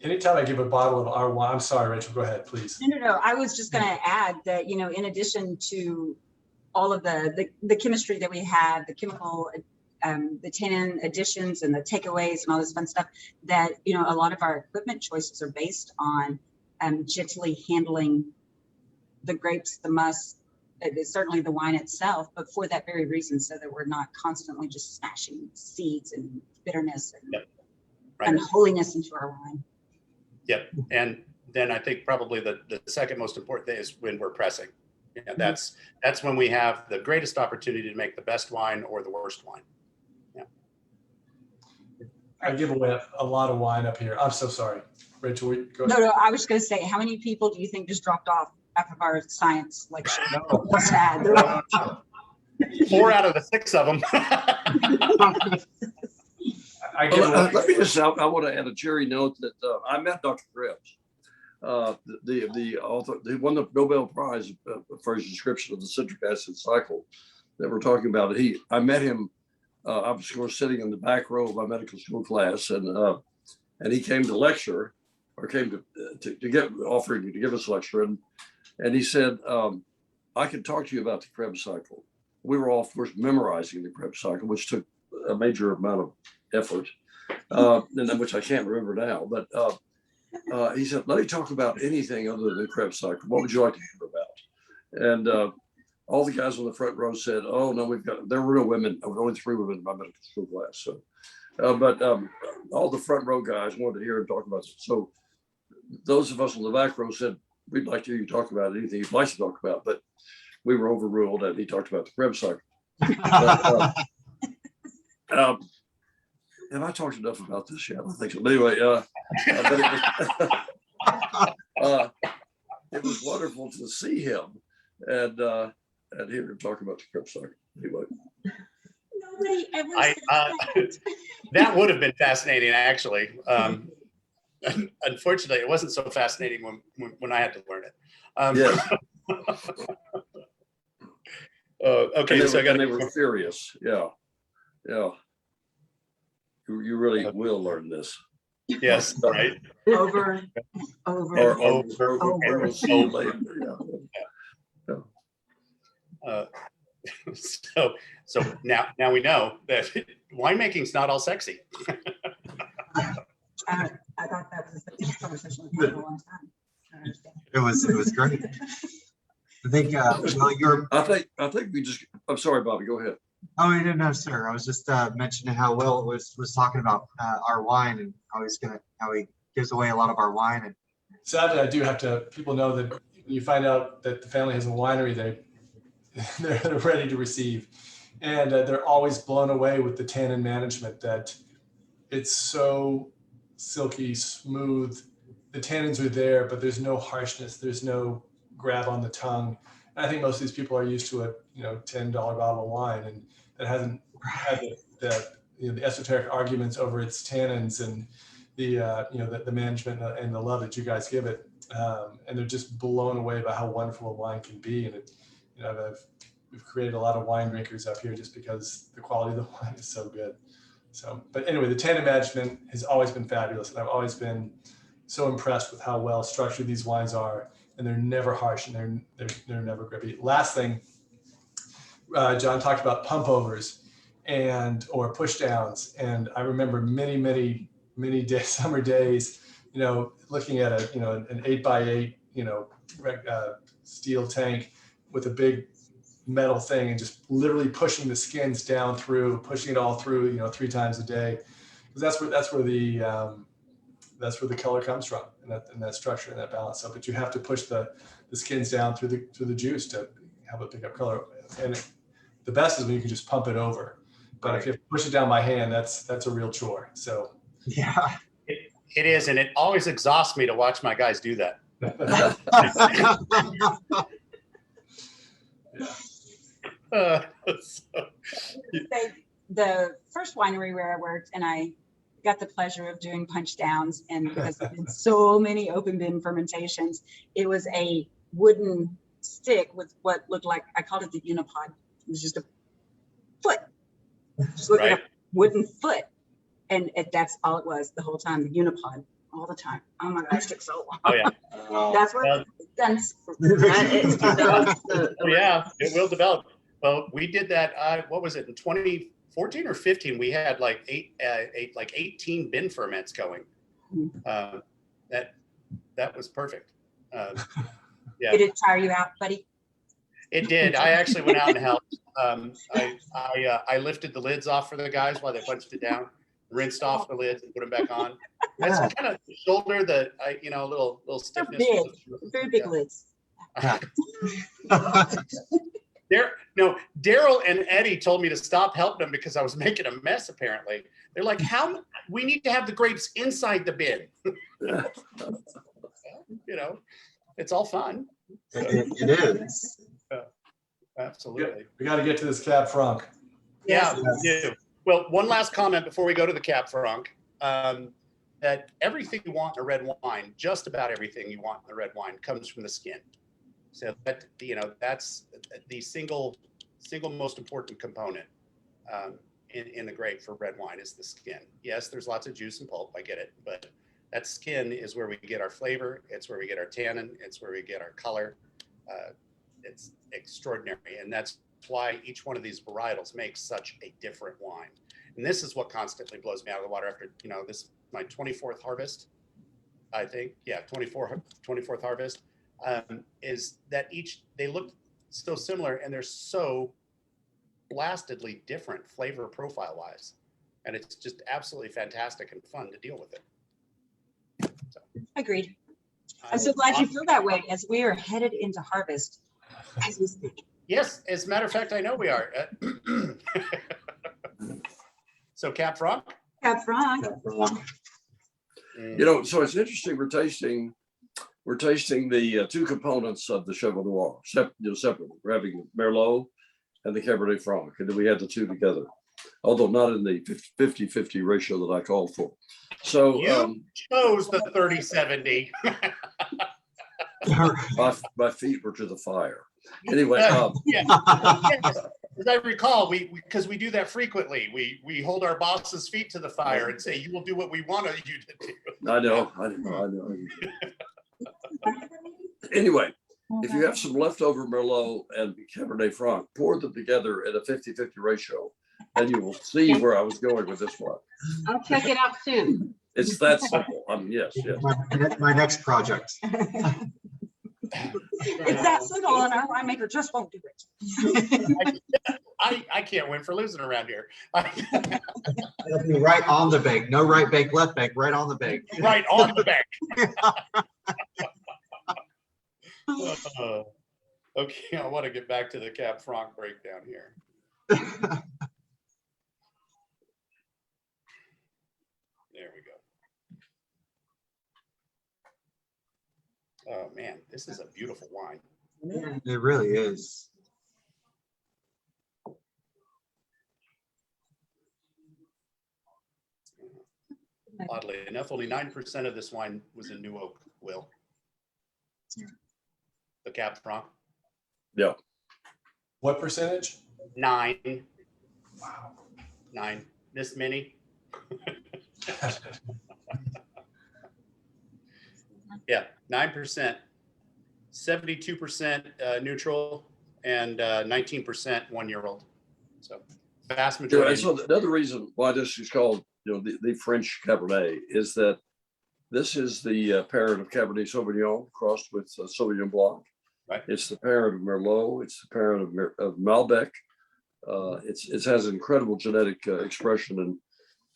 Anytime I give a bottle of our wine, I'm sorry, Rachel, go ahead, please.
No. I was just going to add that, in addition to all of the chemistry that we have, the chemical, the tannin additions and the takeaways and all this fun stuff, that, a lot of our equipment choices are based on gently handling the grapes, the must, certainly the wine itself, but for that very reason, so that we're not constantly just smashing seeds and bitterness and, and holiness into our wine.
Yep. And then I think probably the second most important thing is when we're pressing. Yeah, that's when we have the greatest opportunity to make the best wine or the worst wine. Yeah.
I give away a lot of wine up here. I'm so sorry. Rachel, go ahead.
No, I was going to say, how many people do you think just dropped off after our science lecture?
No.
Sad.
4 out of the 6 of them.
Let me just, I want to add a cherry note that I met Dr. Krebs, the author, he won the Nobel Prize for his description of the citric acid cycle that we're talking about. I met him, I was of course sitting in the back row of my medical school class, and he came to lecture, or came offering to give us a lecture, and he said, I can talk to you about the Krebs cycle. We were all, of course, memorizing the Krebs cycle, which took a major amount of effort, and which I can't remember now. But he said, let me talk about anything other than Krebs cycle. What would you like to hear about? And all the guys on the front row said, oh, no, there were no women. There were only 3 women in my medical school class. So, but all the front row guys wanted to hear him talk about it. So those of us on the back row said, we'd like to hear you talk about anything you'd like to talk about. But we were overruled, and he talked about the Krebs cycle. But, have I talked enough about this yet? I think so. But anyway, it was wonderful to see him and hear him talk about the Krebs cycle. Anyway,
Nobody ever said that.
That would have been fascinating, actually. Unfortunately, it wasn't so fascinating when I had to learn it.
yeah.
Okay, so
they were furious. Yeah. You really will learn this.
Yes, right.
Over.
So now we know that winemaking is not all sexy.
I thought that was a conversation we've had for a long time. I understand.
It was great. I think,
I think we just, I'm sorry, Bobby, go ahead.
Oh, I didn't know, sir. I was just mentioning how Will was talking about our wine and how he gives away a lot of our wine. And
Sadly, I do have to, people know that when you find out that the family has a winery, they're ready to receive. And they're always blown away with the tannin management, that it's so silky, smooth. The tannins are there, but there's no harshness. There's no grab on the tongue. And I think most of these people are used to a $10 bottle of wine, and that hasn't had the esoteric arguments over its tannins and the management and the love that you guys give it. And they're just blown away by how wonderful a wine can be. And we've created a lot of wine drinkers up here just because the quality of the wine is so good. So, but anyway, the tannin management has always been fabulous, and I've always been so impressed with how well structured these wines are, and they're never harsh, and they're never grippy. Last thing, John talked about pump overs or push downs, and I remember many summer days, looking at an 8x8 steel tank with a big metal thing and just literally pushing the skins down through, pushing it all through, 3 times a day, because that's where the color comes from, and that structure and that balance. So, but you have to push the skins down through the juice to have it pick up color. And the best is when you can just pump it over. But if you have to push it down by hand, that's a real chore. So
yeah.
It is, and it always exhausts me to watch my guys do that.
The first winery where I worked, and I got the pleasure of doing punch downs, and because there have been so many open bin fermentations, it was a wooden stick with what looked like, I called it the unipod. It was just a foot, just looked like a wooden foot, and that's all it was the whole time, the unipod, all the time. Oh my gosh, it took so long.
Oh yeah.
That's what it's done.
Oh yeah, it will develop. Well, we did that. What was it, in 2014 or 15? We had like 18 bin ferments going. That was perfect. Yeah.
Did it tire you out, buddy?
It did. I actually went out and helped. I lifted the lids off for the guys while they punched it down, rinsed off the lids and put them back on. That's kind of shoulder, a little stiffness.
They're big, very big lids.
Daryl and Eddie told me to stop helping them because I was making a mess. Apparently, they're like, we need to have the grapes inside the bin. It's all fun.
It is.
Absolutely.
We got to get to this Cab Franc.
Yeah, we do. Well, one last comment before we go to the Cab Franc. That everything you want in a red wine, just about everything you want in a red wine, comes from the skin. So that that's the single most important component in the grape for red wine is the skin. Yes, there's lots of juice and pulp, I get it, but that skin is where we get our flavor. It's where we get our tannin. It's where we get our color. It's extraordinary, and that's why each one of these varietals makes such a different wine. And this is what constantly blows me out of the water after this is my 24th harvest, I think. Yeah, 24th harvest. Is that they look so similar, and they're so blastedly different flavor profile wise, and it's just absolutely fantastic and fun to deal with it. So,
Agreed. I'm so glad you feel that way as we are headed into harvest as we speak.
Yes, as a matter of fact, I know we are. So Cab Franc?
Cab Franc.
So it's interesting. We're tasting the 2 components of the Chevaux Noir separately. We're having Merlot and the Cabernet Franc, and then we had the 2 together, although not in the 50-50 ratio that I called for. So
you chose the 30-70.
my feet were to the fire. Anyway,
yes. As I recall, because we do that frequently. We hold our boss's feet to the fire and say, "You will do what we want you to do."
I know. Anyway, if you have some leftover Merlot and Cabernet Franc, pour them together at a 50-50 ratio, and you will see where I was going with this one.
I'll check it out soon.
It's that simple. Yes.
My next project.
It's that simple, and our winemaker just won't do it.
I can't win for losing around here.
It'll be right on the bank. No right bank, left bank, right on the bank.
Right on the back. Okay, I want to get back to the Cab Franc breakdown here. There we go. Oh man, this is a beautiful wine.
It really is.
Oddly enough, only 9% of this wine was in New Oak, Will. The Cab Franc.
Yeah.
What percentage?
9.
Wow.
9. This many. Yeah, 9%. 72% neutral, and 19% 1-year-old. So vast
Yeah,
majority.
and so another reason why this is called, the French Cabernet is that this is the parent of Cabernet Sauvignon crossed with Sauvignon Blanc.
Right.
It's the parent of Merlot. It's the parent of Malbec. It has incredible genetic expression in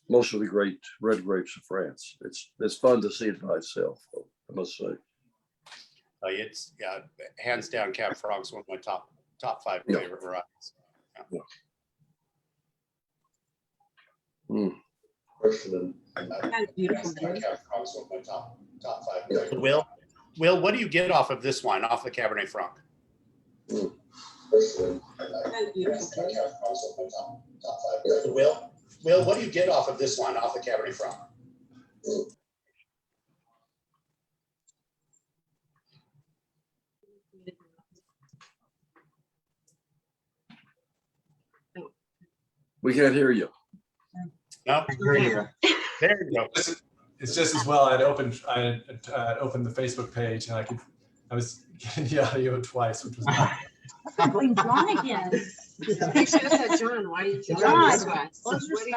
most of the great red grapes of France. It's fun to see it by itself, I must say.
It's hands down, Cab Franc's one of my top 5
Yeah.
favorite varieties.
Yeah. Mm. Question
That's beautiful.
Cab Franc's one of my top 5 favorite. Will, what do you get off of this wine, off the Cabernet Franc?
Mm.
That's beautiful.
Will, what do you get off of this wine, off the Cabernet Franc?
We can't hear you.
No,
I hear you.
there you go.
It's just as well. I had opened the Facebook page, and I was getting the audio twice, which was not.
I'm going John again.
You should have said, John, why are you doing
John,
this to us?
what's your
What are you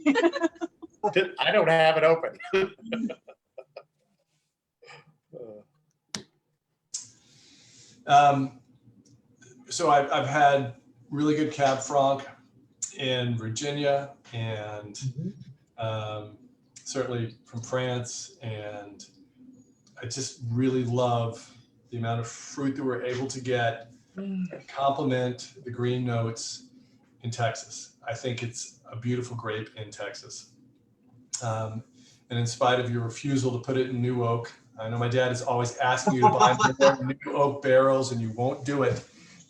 stop?
doing?
I don't have it open.
So I've had really good Cab Franc in Virginia, and certainly from France, and I just really love the amount of fruit that we're able to get that complement the green notes in Texas. I think it's a beautiful grape in Texas. And in spite of your refusal to put it in New Oak, I know my dad is always asking you to buy more New Oak barrels, and you won't do it.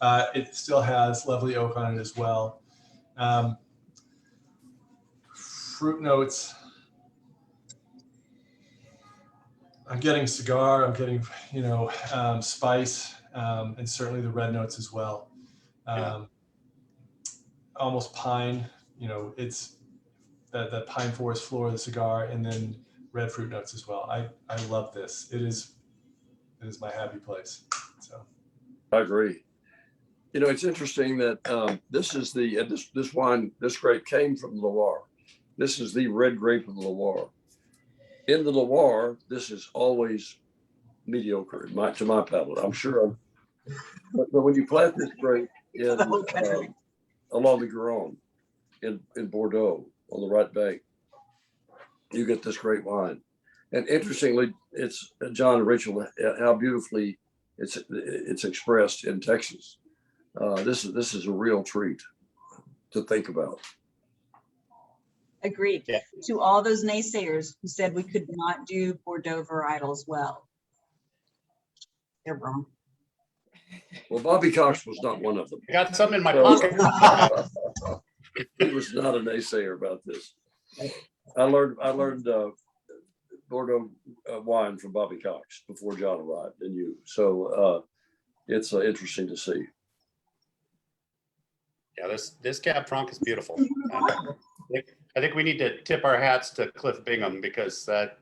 It still has lovely oak on it as well. Fruit notes. I'm getting cigar, I'm getting, spice, and certainly the red notes as well. Almost pine, it's that pine forest floor of the cigar, and then red fruit notes as well. I love this. It is my happy place. So
I agree. It's interesting that this is this wine, this grape came from Loire. This is the red grape of the Loire. In the Loire, this is always mediocre to my palate. I'm sure. But when you plant this grape in along the Garonne in Bordeaux on the right bank, you get this great wine. And interestingly, it's John and Rachel, how beautifully it's expressed in Texas. This is a real treat to think about.
Agreed.
Yeah.
To all those naysayers who said we could not do Bordeaux varietals well, they're wrong.
Well, Bobby Cox was not one of them.
I got some in my pocket.
He was not a naysayer about this. I learned Bordeaux wine from Bobby Cox before John arrived and you. So it's interesting to see.
Yeah, this Cab Franc is beautiful. I think we need to tip our hats to Cliff Bingham, because that,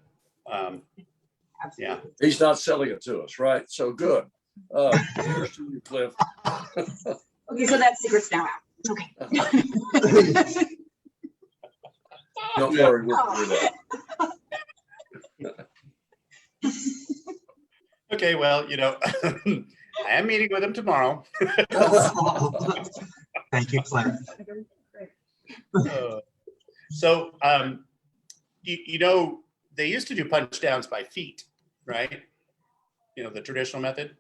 yeah.
He's not selling it to us, right? So good. Here's to you, Cliff.
Okay, so that secret's now out. Okay.
Don't worry, we'll figure it out.
Okay, well, I am meeting with him tomorrow.
Thank you, Clint.
So, they used to do punch downs by feet, right? The traditional method.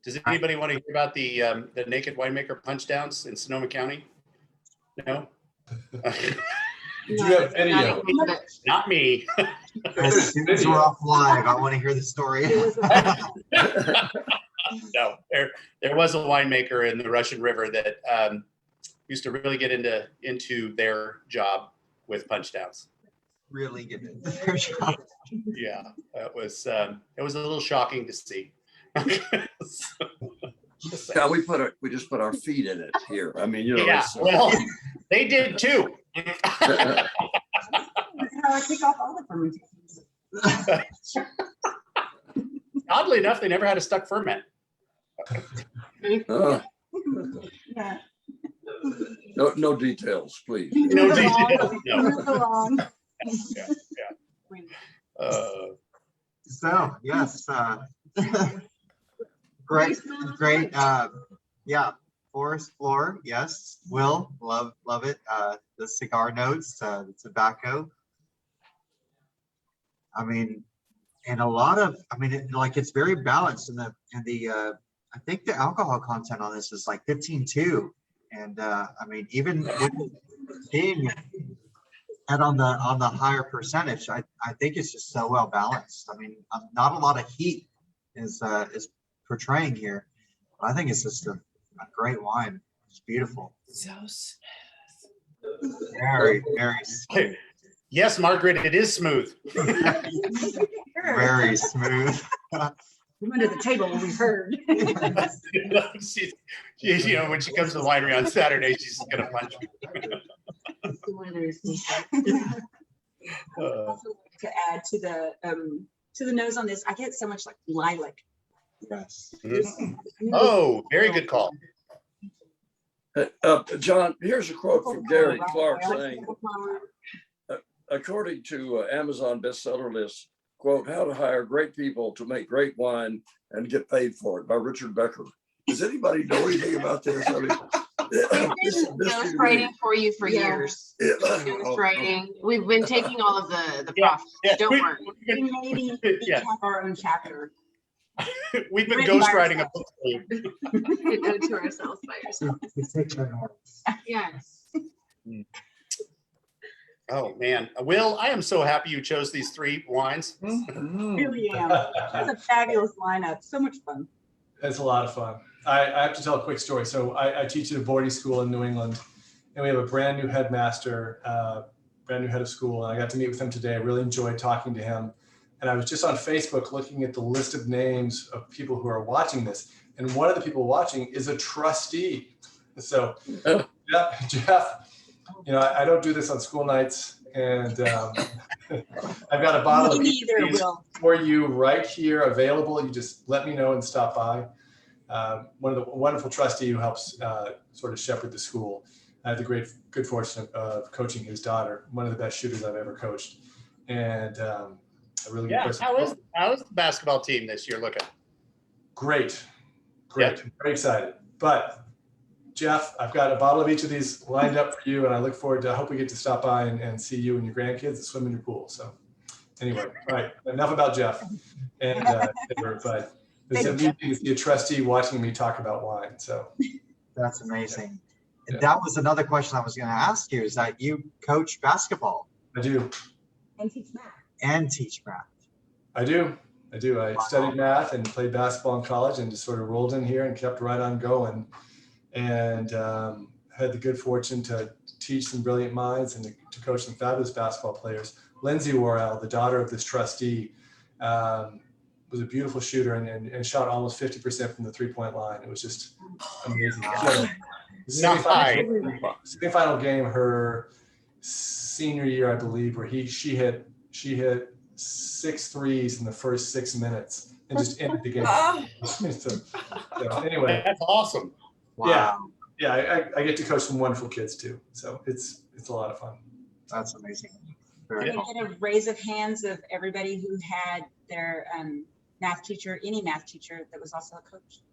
Does anybody want to hear about the naked winemaker punch downs in Sonoma County? No?
Do you have video?
Not me.
As soon as we're off live, I want to hear the story.
No, there was a winemaker in the Russian River that used to really get into their job with punch downs.
Really good.
Yeah, it was a little shocking to see.
Yeah, we just put our feet in it here. I mean,
Yeah, well, they did too.
That's how I kick off all the fermentations.
Oddly enough, they never had a stuck ferment.
uh,
Yeah.
no details, please.
No details. No.
Move along.
So, yes, great, yeah, forest floor, yes, Will, love it, the cigar notes, the tobacco. I mean, and a lot of, it's very balanced in the I think the alcohol content on this is like 15.2. And even with being at on the higher percentage, I think it's just so well balanced. Not a lot of heat is portraying here. I think it's just a great wine. It's beautiful.
So smooth.
Very, very smooth.
Yes, Margaret, it is smooth.
Very smooth.
Come under the table when we heard.
She, when she comes to the winery on Saturday, she's gonna punch me.
Also to add to the nose on this, I get so much like lilac.
Yes.
Oh, very good call.
John, here's a quote from Gary Clark saying, according to Amazon bestseller list, quote, "How to Hire Great People to Make Great Wine and Get Paid for It" by Richard Becker. Does anybody know anything about this?
We've been ghostwriting for you for years. Ghostwriting. We've been taking all of the profits.
Yeah,
Don't worry.
We maybe each have our own chapter.
We've been
Written by
ghostwriting a book for you.
We go to ourselves by yourself. Yes.
Oh man, Will, I am so happy you chose these 3 wines.
Really am. It's a fabulous lineup. So much fun.
It's a lot of fun. I have to tell a quick story. So I teach at a boarding school in New England, and we have a brand new headmaster, brand new head of school. And I got to meet with him today. I really enjoyed talking to him. And I was just on Facebook looking at the list of names of people who are watching this. And one of the people watching is a trustee. So, yeah, Jeff, I don't do this on school nights. And I've got a bottle of each of these for you right here available. You just let me know and stop by. One of the wonderful trustee who helps sort of shepherd the school. I had the good fortune of coaching his daughter, one of the best shooters I've ever coached. And a really good person.
How is the basketball team this year looking?
Great.
Yep.
Very excited. But Jeff, I've got a bottle of each of these lined up for you, and I look forward to, I hope we get to stop by and see you and your grandkids and swim in your pool. So anyway, all right, enough about Jeff. And but it's amazing to see a trustee watching me talk about wine. So
That's amazing.
Yeah.
That was another question I was going to ask you, is that you coach basketball
I do.
And teach math.
and teach math.
I do. I studied math and played basketball in college and just sort of rolled in here and kept right on going. And had the good fortune to teach some brilliant minds and to coach some fabulous basketball players. Lindsay Worrell, the daughter of this trustee, was a beautiful shooter and shot almost 50% from the three-point line. It was just amazing. Semi-final game, her senior year, I believe, where she hit 6 threes in the first 6 minutes and just ended the game. so anyway,
That's awesome.
Wow.
Yeah, I get to coach some wonderful kids too. So it's a lot of fun.
That's amazing. Very
Can I
cool.
get a raise of hands of everybody who had their math teacher, any math teacher that was also a coach.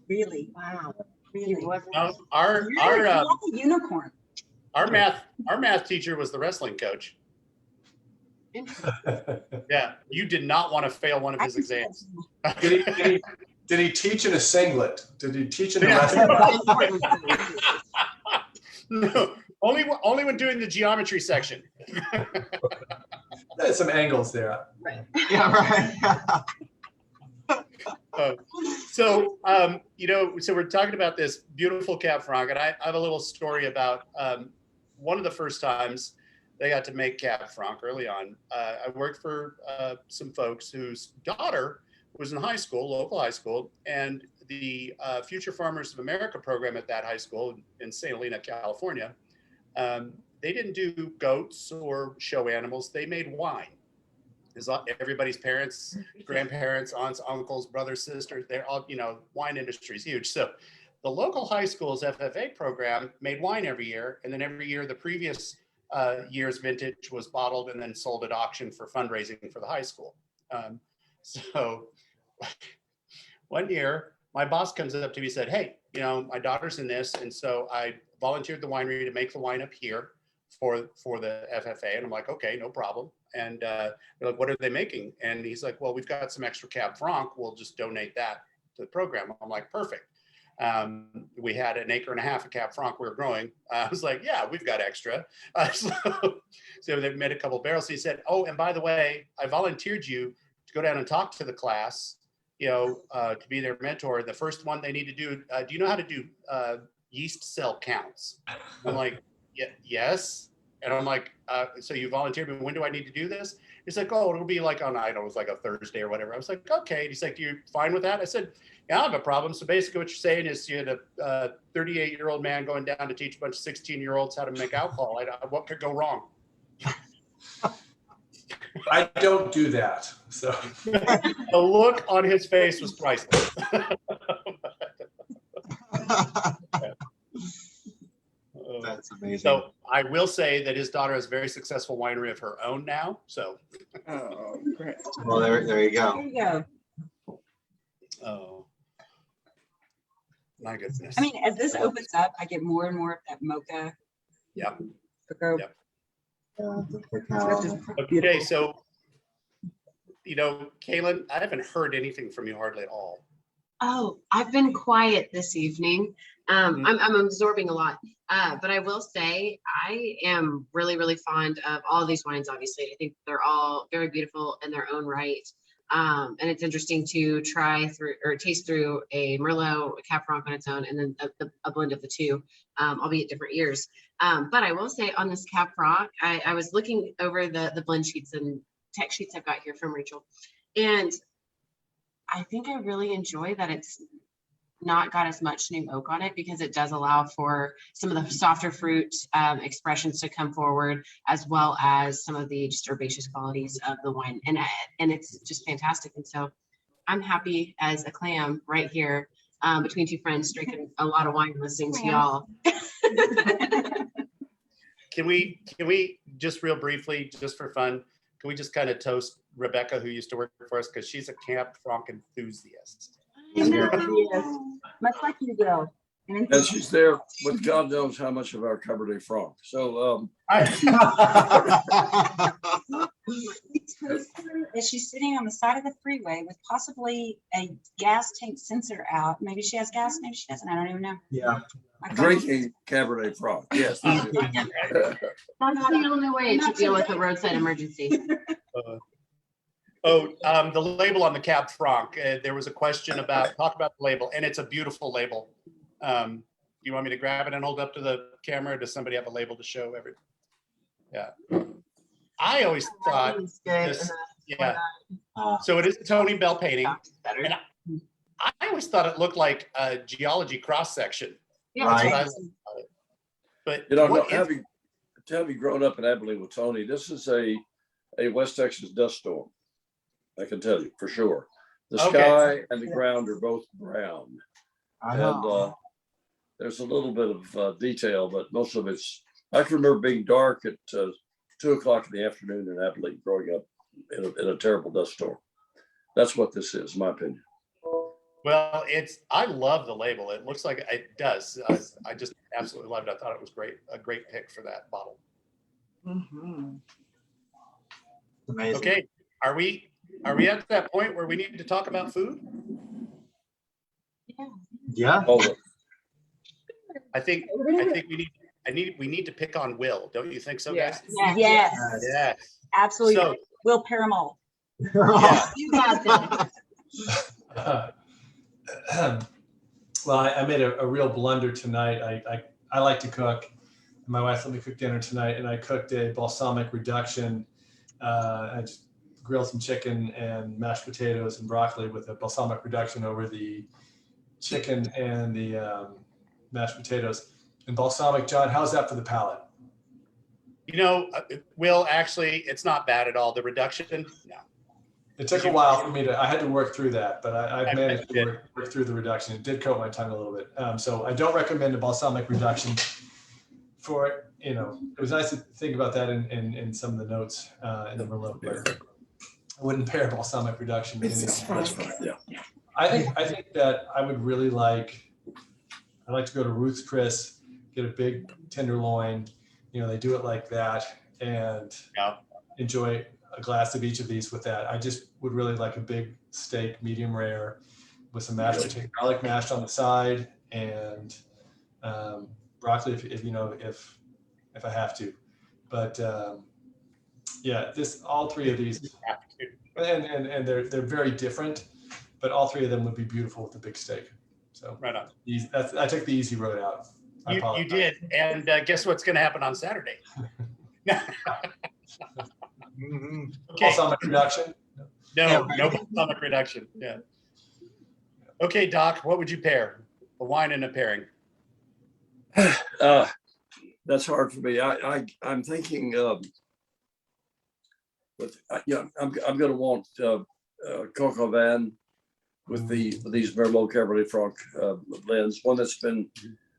Really,
Wow.
really.
Our
You're like a unicorn.
math teacher was the wrestling coach. Yeah, you did not want to fail one of
I
his
can see
exams.
Did he teach in a singlet? Did he teach in a
Yeah.
wrestling?
No, only when doing the geometry section.
There's some angles there.
Yeah, right.
So we're talking about this beautiful Cab Franc, and I have a little story about one of the first times they got to make Cab Franc early on. I worked for some folks whose daughter was in high school, local high school, and the Future Farmers of America program at that high school in St. Helena, California. They didn't do goats or show animals. They made wine. Everybody's parents, grandparents, aunts, uncles, brothers, sisters, they're all, wine industry is huge. So the local high school's FFA program made wine every year. And then every year, the previous year's vintage was bottled and then sold at auction for fundraising for the high school. So one year, my boss comes up to me and said, hey, my daughter's in this. And so I volunteered the winery to make the wine up here for the FFA. And I'm like, okay, no problem. And they're like, what are they making? And he's like, well, we've got some extra Cab Franc. We'll just donate that to the program. I'm like, perfect. We had 1.5 acres of Cab Franc we were growing. I was like, yeah, we've got extra. So they made a couple barrels. He said, oh, and by the way, I volunteered you to go down and talk to the class, to be their mentor. The first one they need to do, do you know how to do yeast cell counts? I'm like, yes. And I'm like, so you volunteered me, when do I need to do this? He's like, oh, it'll be like on, I don't know, it was like a Thursday or whatever. I was like, okay. And he's like, you fine with that? I said, yeah, I don't have a problem. So basically what you're saying is you had a 38-year-old man going down to teach a bunch of 16-year-olds how to make alcohol. What could go wrong?
I don't do that. So
The look on his face was priceless.
That's amazing.
So I will say that his daughter has a very successful winery of her own now. So,
Oh, great.
Well, there you
There
go.
you go.
oh my goodness.
I mean, as this opens up, I get more and more of that mocha.
Yeah.
Cocoa.
Yeah.
That's just
Okay,
beautiful.
so Kaylin, I haven't heard anything from you hardly at all.
Oh, I've been quiet this evening. I'm absorbing a lot, but I will say I am really, really fond of all of these wines. Obviously, I think they're all very beautiful in their own right. And it's interesting to try through or taste through a Merlot, a Cab Franc on its own, and then a blend of the two, albeit different years. But I will say on this Cab Franc, I was looking over the blend sheets and tech sheets I've got here from Rachel, and I think I really enjoy that it's not got as much new oak on it, because it does allow for some of the softer fruit expressions to come forward, as well as some of the just herbaceous qualities of the wine. And it's just fantastic. And so I'm happy as a clam right here between two friends drinking a lot of wine, listening to y'all.
Can we just real briefly, just for fun, can we just kind of toast Rebecca, who used to work for us, because she's a Cab Franc enthusiast.
Yes, much like you, Will.
And she's there with God knows how much of our Cabernet Franc. So
As she's sitting on the side of the freeway with possibly a gas tank sensor out. Maybe she has gas, maybe she doesn't. I don't even know.
Yeah.
drinking Cabernet Franc. Yes.
That's the only way to deal with a roadside emergency.
The label on the Cab Franc. There was a question about, talk about the label, and it's a beautiful label. Do you want me to grab it and hold up to the camera? Or does somebody have a label to show every? Yeah. I always thought this, yeah. So it is a Tony Bell painting. And I always thought it looked like a geology cross section.
Yeah,
Right.
But
You know,
what is-
having grown up in Abilene with Tony, this is a West Texas dust storm. I can tell you for sure. The
Okay.
sky and the ground are both brown.
I
And
know.
there's a little bit of detail, but most of it's, I can remember being dark at 2 o'clock in the afternoon in Abilene growing up in a terrible dust storm. That's what this is, in my opinion.
Well, I love the label. It looks like it does. I just absolutely loved it. I thought it was great. A great pick for that bottle.
Mhm.
Amazing.
Okay. Are we at that point where we need to talk about food?
Yeah.
Oh,
I think we need to pick on Will. Don't you think so, guys?
Yes.
Yes,
Yeah.
absolutely.
So
Will pair 'em all.
yeah.
You got this.
Well, I made a real blunder tonight. I like to cook. My wife let me cook dinner tonight, and I cooked a balsamic reduction. I just grilled some chicken and mashed potatoes and broccoli with a balsamic reduction over the chicken and the mashed potatoes. And balsamic, John, how's that for the palate?
Will, actually, it's not bad at all. The reduction, no.
It took a while for me I had to work through that, but I've managed to work through the reduction. It did coat my tongue a little bit. So I don't recommend a balsamic reduction for it. It was nice to think about that in some of the notes in the Merlot, but I wouldn't pair balsamic reduction.
that's fine. Yeah.
I think that I would really I'd like to go to Ruth's Chris, get a big tenderloin. They do it like that, and enjoy a glass of each of these with that. I just would really like a big steak, medium rare, with some mashed potato, garlic mashed on the side, and broccoli if I have to. But yeah, all three of these, and they're very different, but all three of them would be beautiful with a big steak. So
Right on.
I took the easy road out.
You did, and guess what's going to happen on Saturday?
Mhm.
Okay.
Balsamic reduction.
No balsamic reduction. Yeah. Okay, Doc, what would you pair? A wine and a pairing.
That's hard for me. I'm thinking, I'm going to want Coq au vin with these Merlot Cabernet Franc blends. One that's been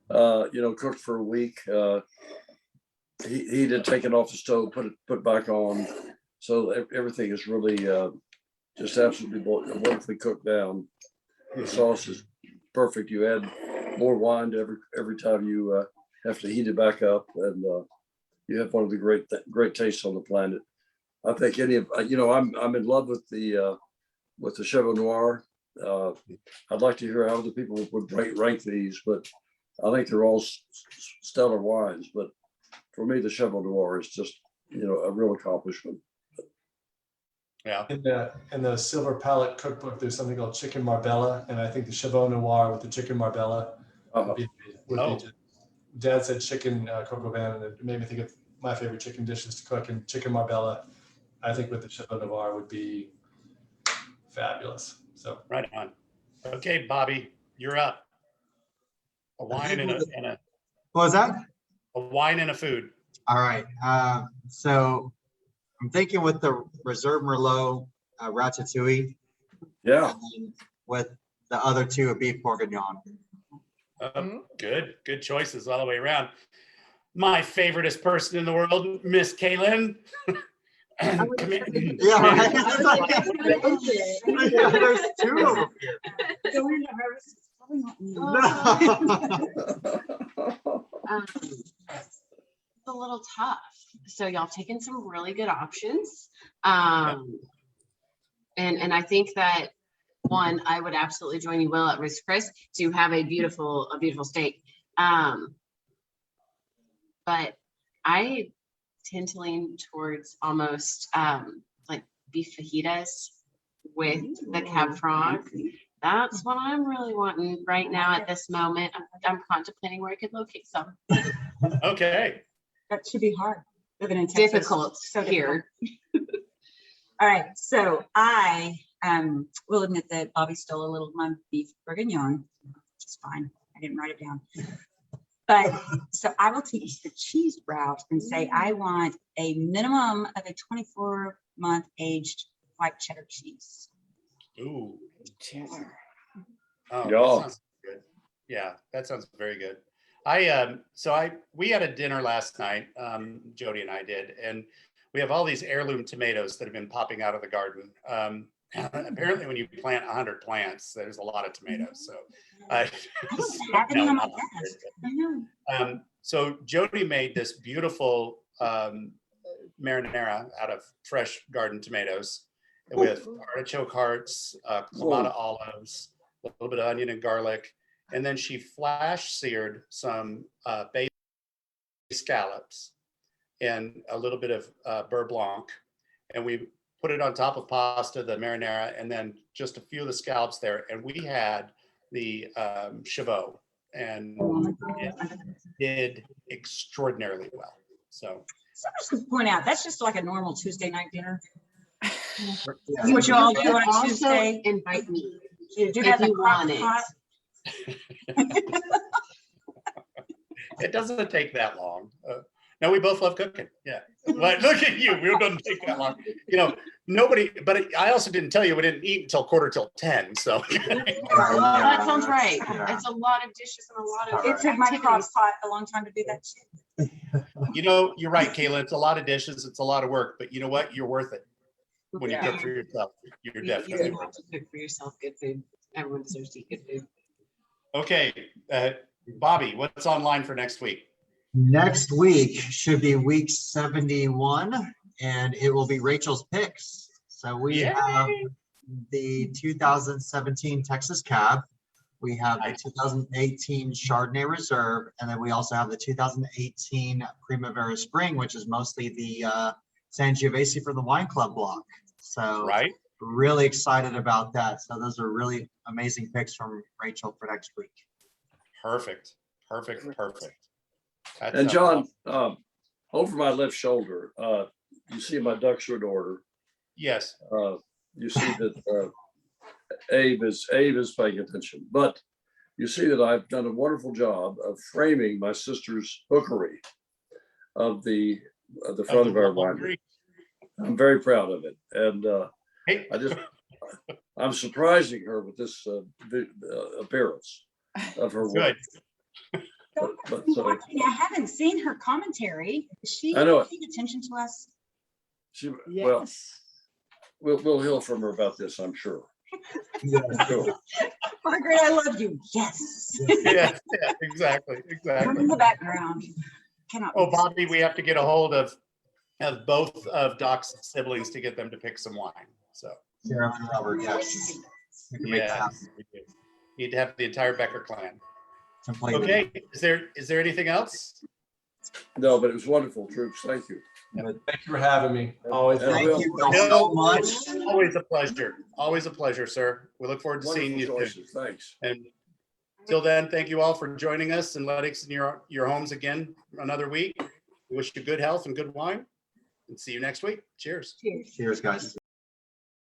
cooked for a week. He did take it off the stove, put back on, so everything is really just absolutely wonderfully cooked down. The sauce is perfect. You add more wine to every time you have to heat it back up, and you have one of the great tastes on the planet. I think I'm in love with the Chevaux Noir. I'd like to hear how other people would rank these, but I think they're all stellar wines. But for me, the Chevaux Noir is just a real accomplishment.
Yeah.
In the Silver Palette cookbook, there's something called chicken marbella, and I think the Chevaux Noir with the chicken marbella would be just, Dad said chicken coq au vin, and it made me think of my favorite chicken dishes to cook, and chicken marbella, I think with the Chevaux Noir would be fabulous. So
Right on. Okay, Bobby, you're up. A wine and a
What was that?
wine and a food.
All right. So I'm thinking with the Reserve Merlot Ratatouille,
Yeah.
and then with the other two, a beef bourguignon.
Good choices all the way around. My favoriteest person in the world, Miss Kaylin.
Yeah, right. There's two of them here.
It's a little tough. So y'all taken some really good options. And I think that one, I would absolutely join you, Will, at Risk Chris to have a beautiful steak. But I tend to lean towards almost like beef fajitas with the Cab Franc. That's what I'm really wanting right now at this moment. I'm contemplating where I could locate some.
Okay.
That should be hard. Living in Texas.
Difficult
So
here.
All right, so I will admit that Bobby stole a little of my beef bourguignon, which is fine. I didn't write it down. But so I will take the cheese route and say I want a minimum of a 24-month aged white cheddar cheese.
Ooh.
Cheddar.
Oh,
Yeah.
that sounds good. Yeah, that sounds very good. We had a dinner last night, Jody and I did, and we have all these heirloom tomatoes that have been popping out of the garden. Apparently, when you plant 100 plants, there's a lot of tomatoes. So,
I don't have any on my desk. I know.
So Jody made this beautiful marinara out of fresh garden tomatoes with artichoke hearts, clamato olives, a little bit of onion and garlic, and then she flash seared some bay scallops and a little bit of beurre blanc, and we put it on top of pasta, the marinara, and then just a few of the scallops there, and we had the Chevaux, and it did extraordinarily well. So
Somebody's going to point out, that's just like a normal Tuesday night dinner.
Yeah.
What you all do on
Also
Tuesday.
invite me.
You do
if
have the
you
crock
want it.
pot.
it doesn't take that long. No, we both love cooking. Yeah. But look at you. It doesn't take that long. You know, nobody, but I also didn't tell you we didn't eat until 10:15. So
Well, that sounds right.
Yeah.
It's a lot of dishes and a lot of
It took my crock
activities.
pot a long time to do that too.
you know, you're right, Kayla. It's a lot of dishes. It's a lot of work. But you know what? You're worth it when you
Yeah.
cook for yourself. You're
You
definitely
do
worth
have to cook for yourself good food. Everyone deserves to eat good food.
it. Okay, Bobby, what's online for next week?
Next week should be week 71, and it will be Rachel's picks. So we
Yay!
have the 2017 Texas Cab, we have the
Nice.
2018 Chardonnay Reserve, and then we also have the 2018 Primavera Spring, which is mostly the Sangiovese for the Wine Club block. So
Right?
really excited about that. So those are really amazing picks from Rachel for next week.
Perfect. Perfect. Perfect. That
And
sounds
John,
awesome.
over my left shoulder, you see my ducks are in order.
Yes.
You see that Abe is paying attention, but you see that I've done a wonderful job of framing my sister's hookery of the front of our winery. I'm very proud of it, and
Hey,
I'm surprising her with this appearance of her work.
good.
But so
I haven't seen her commentary. Is she
I know it.
paying attention to us?
well,
Yes.
we'll hear from her about this, I'm sure. Sure.
Margaret, I love you. Yes.
Yeah, exactly.
I'm
Exactly.
in the background. Cannot.
Oh, Bobby, we have to get a hold of both of Doc's siblings to get them to pick some wine. So,
Sarah and Robert, yes. We can make that
yeah,
happen
we do. Need to have the entire Becker clan.
completely.
Okay, is there anything else?
No, but it was wonderful, troops. Thank you.
Thank you for having me. Always.
And
Thank
Will,
you guys so much.
Always a pleasure. Always a pleasure, sir. We look forward to seeing you
wonderful
soon.
choices. Thanks.
And till then, thank you all for joining us and letting us in your homes again another week. We wish you good health and good wine, and see you next week. Cheers.
Cheers.
Cheers, guys.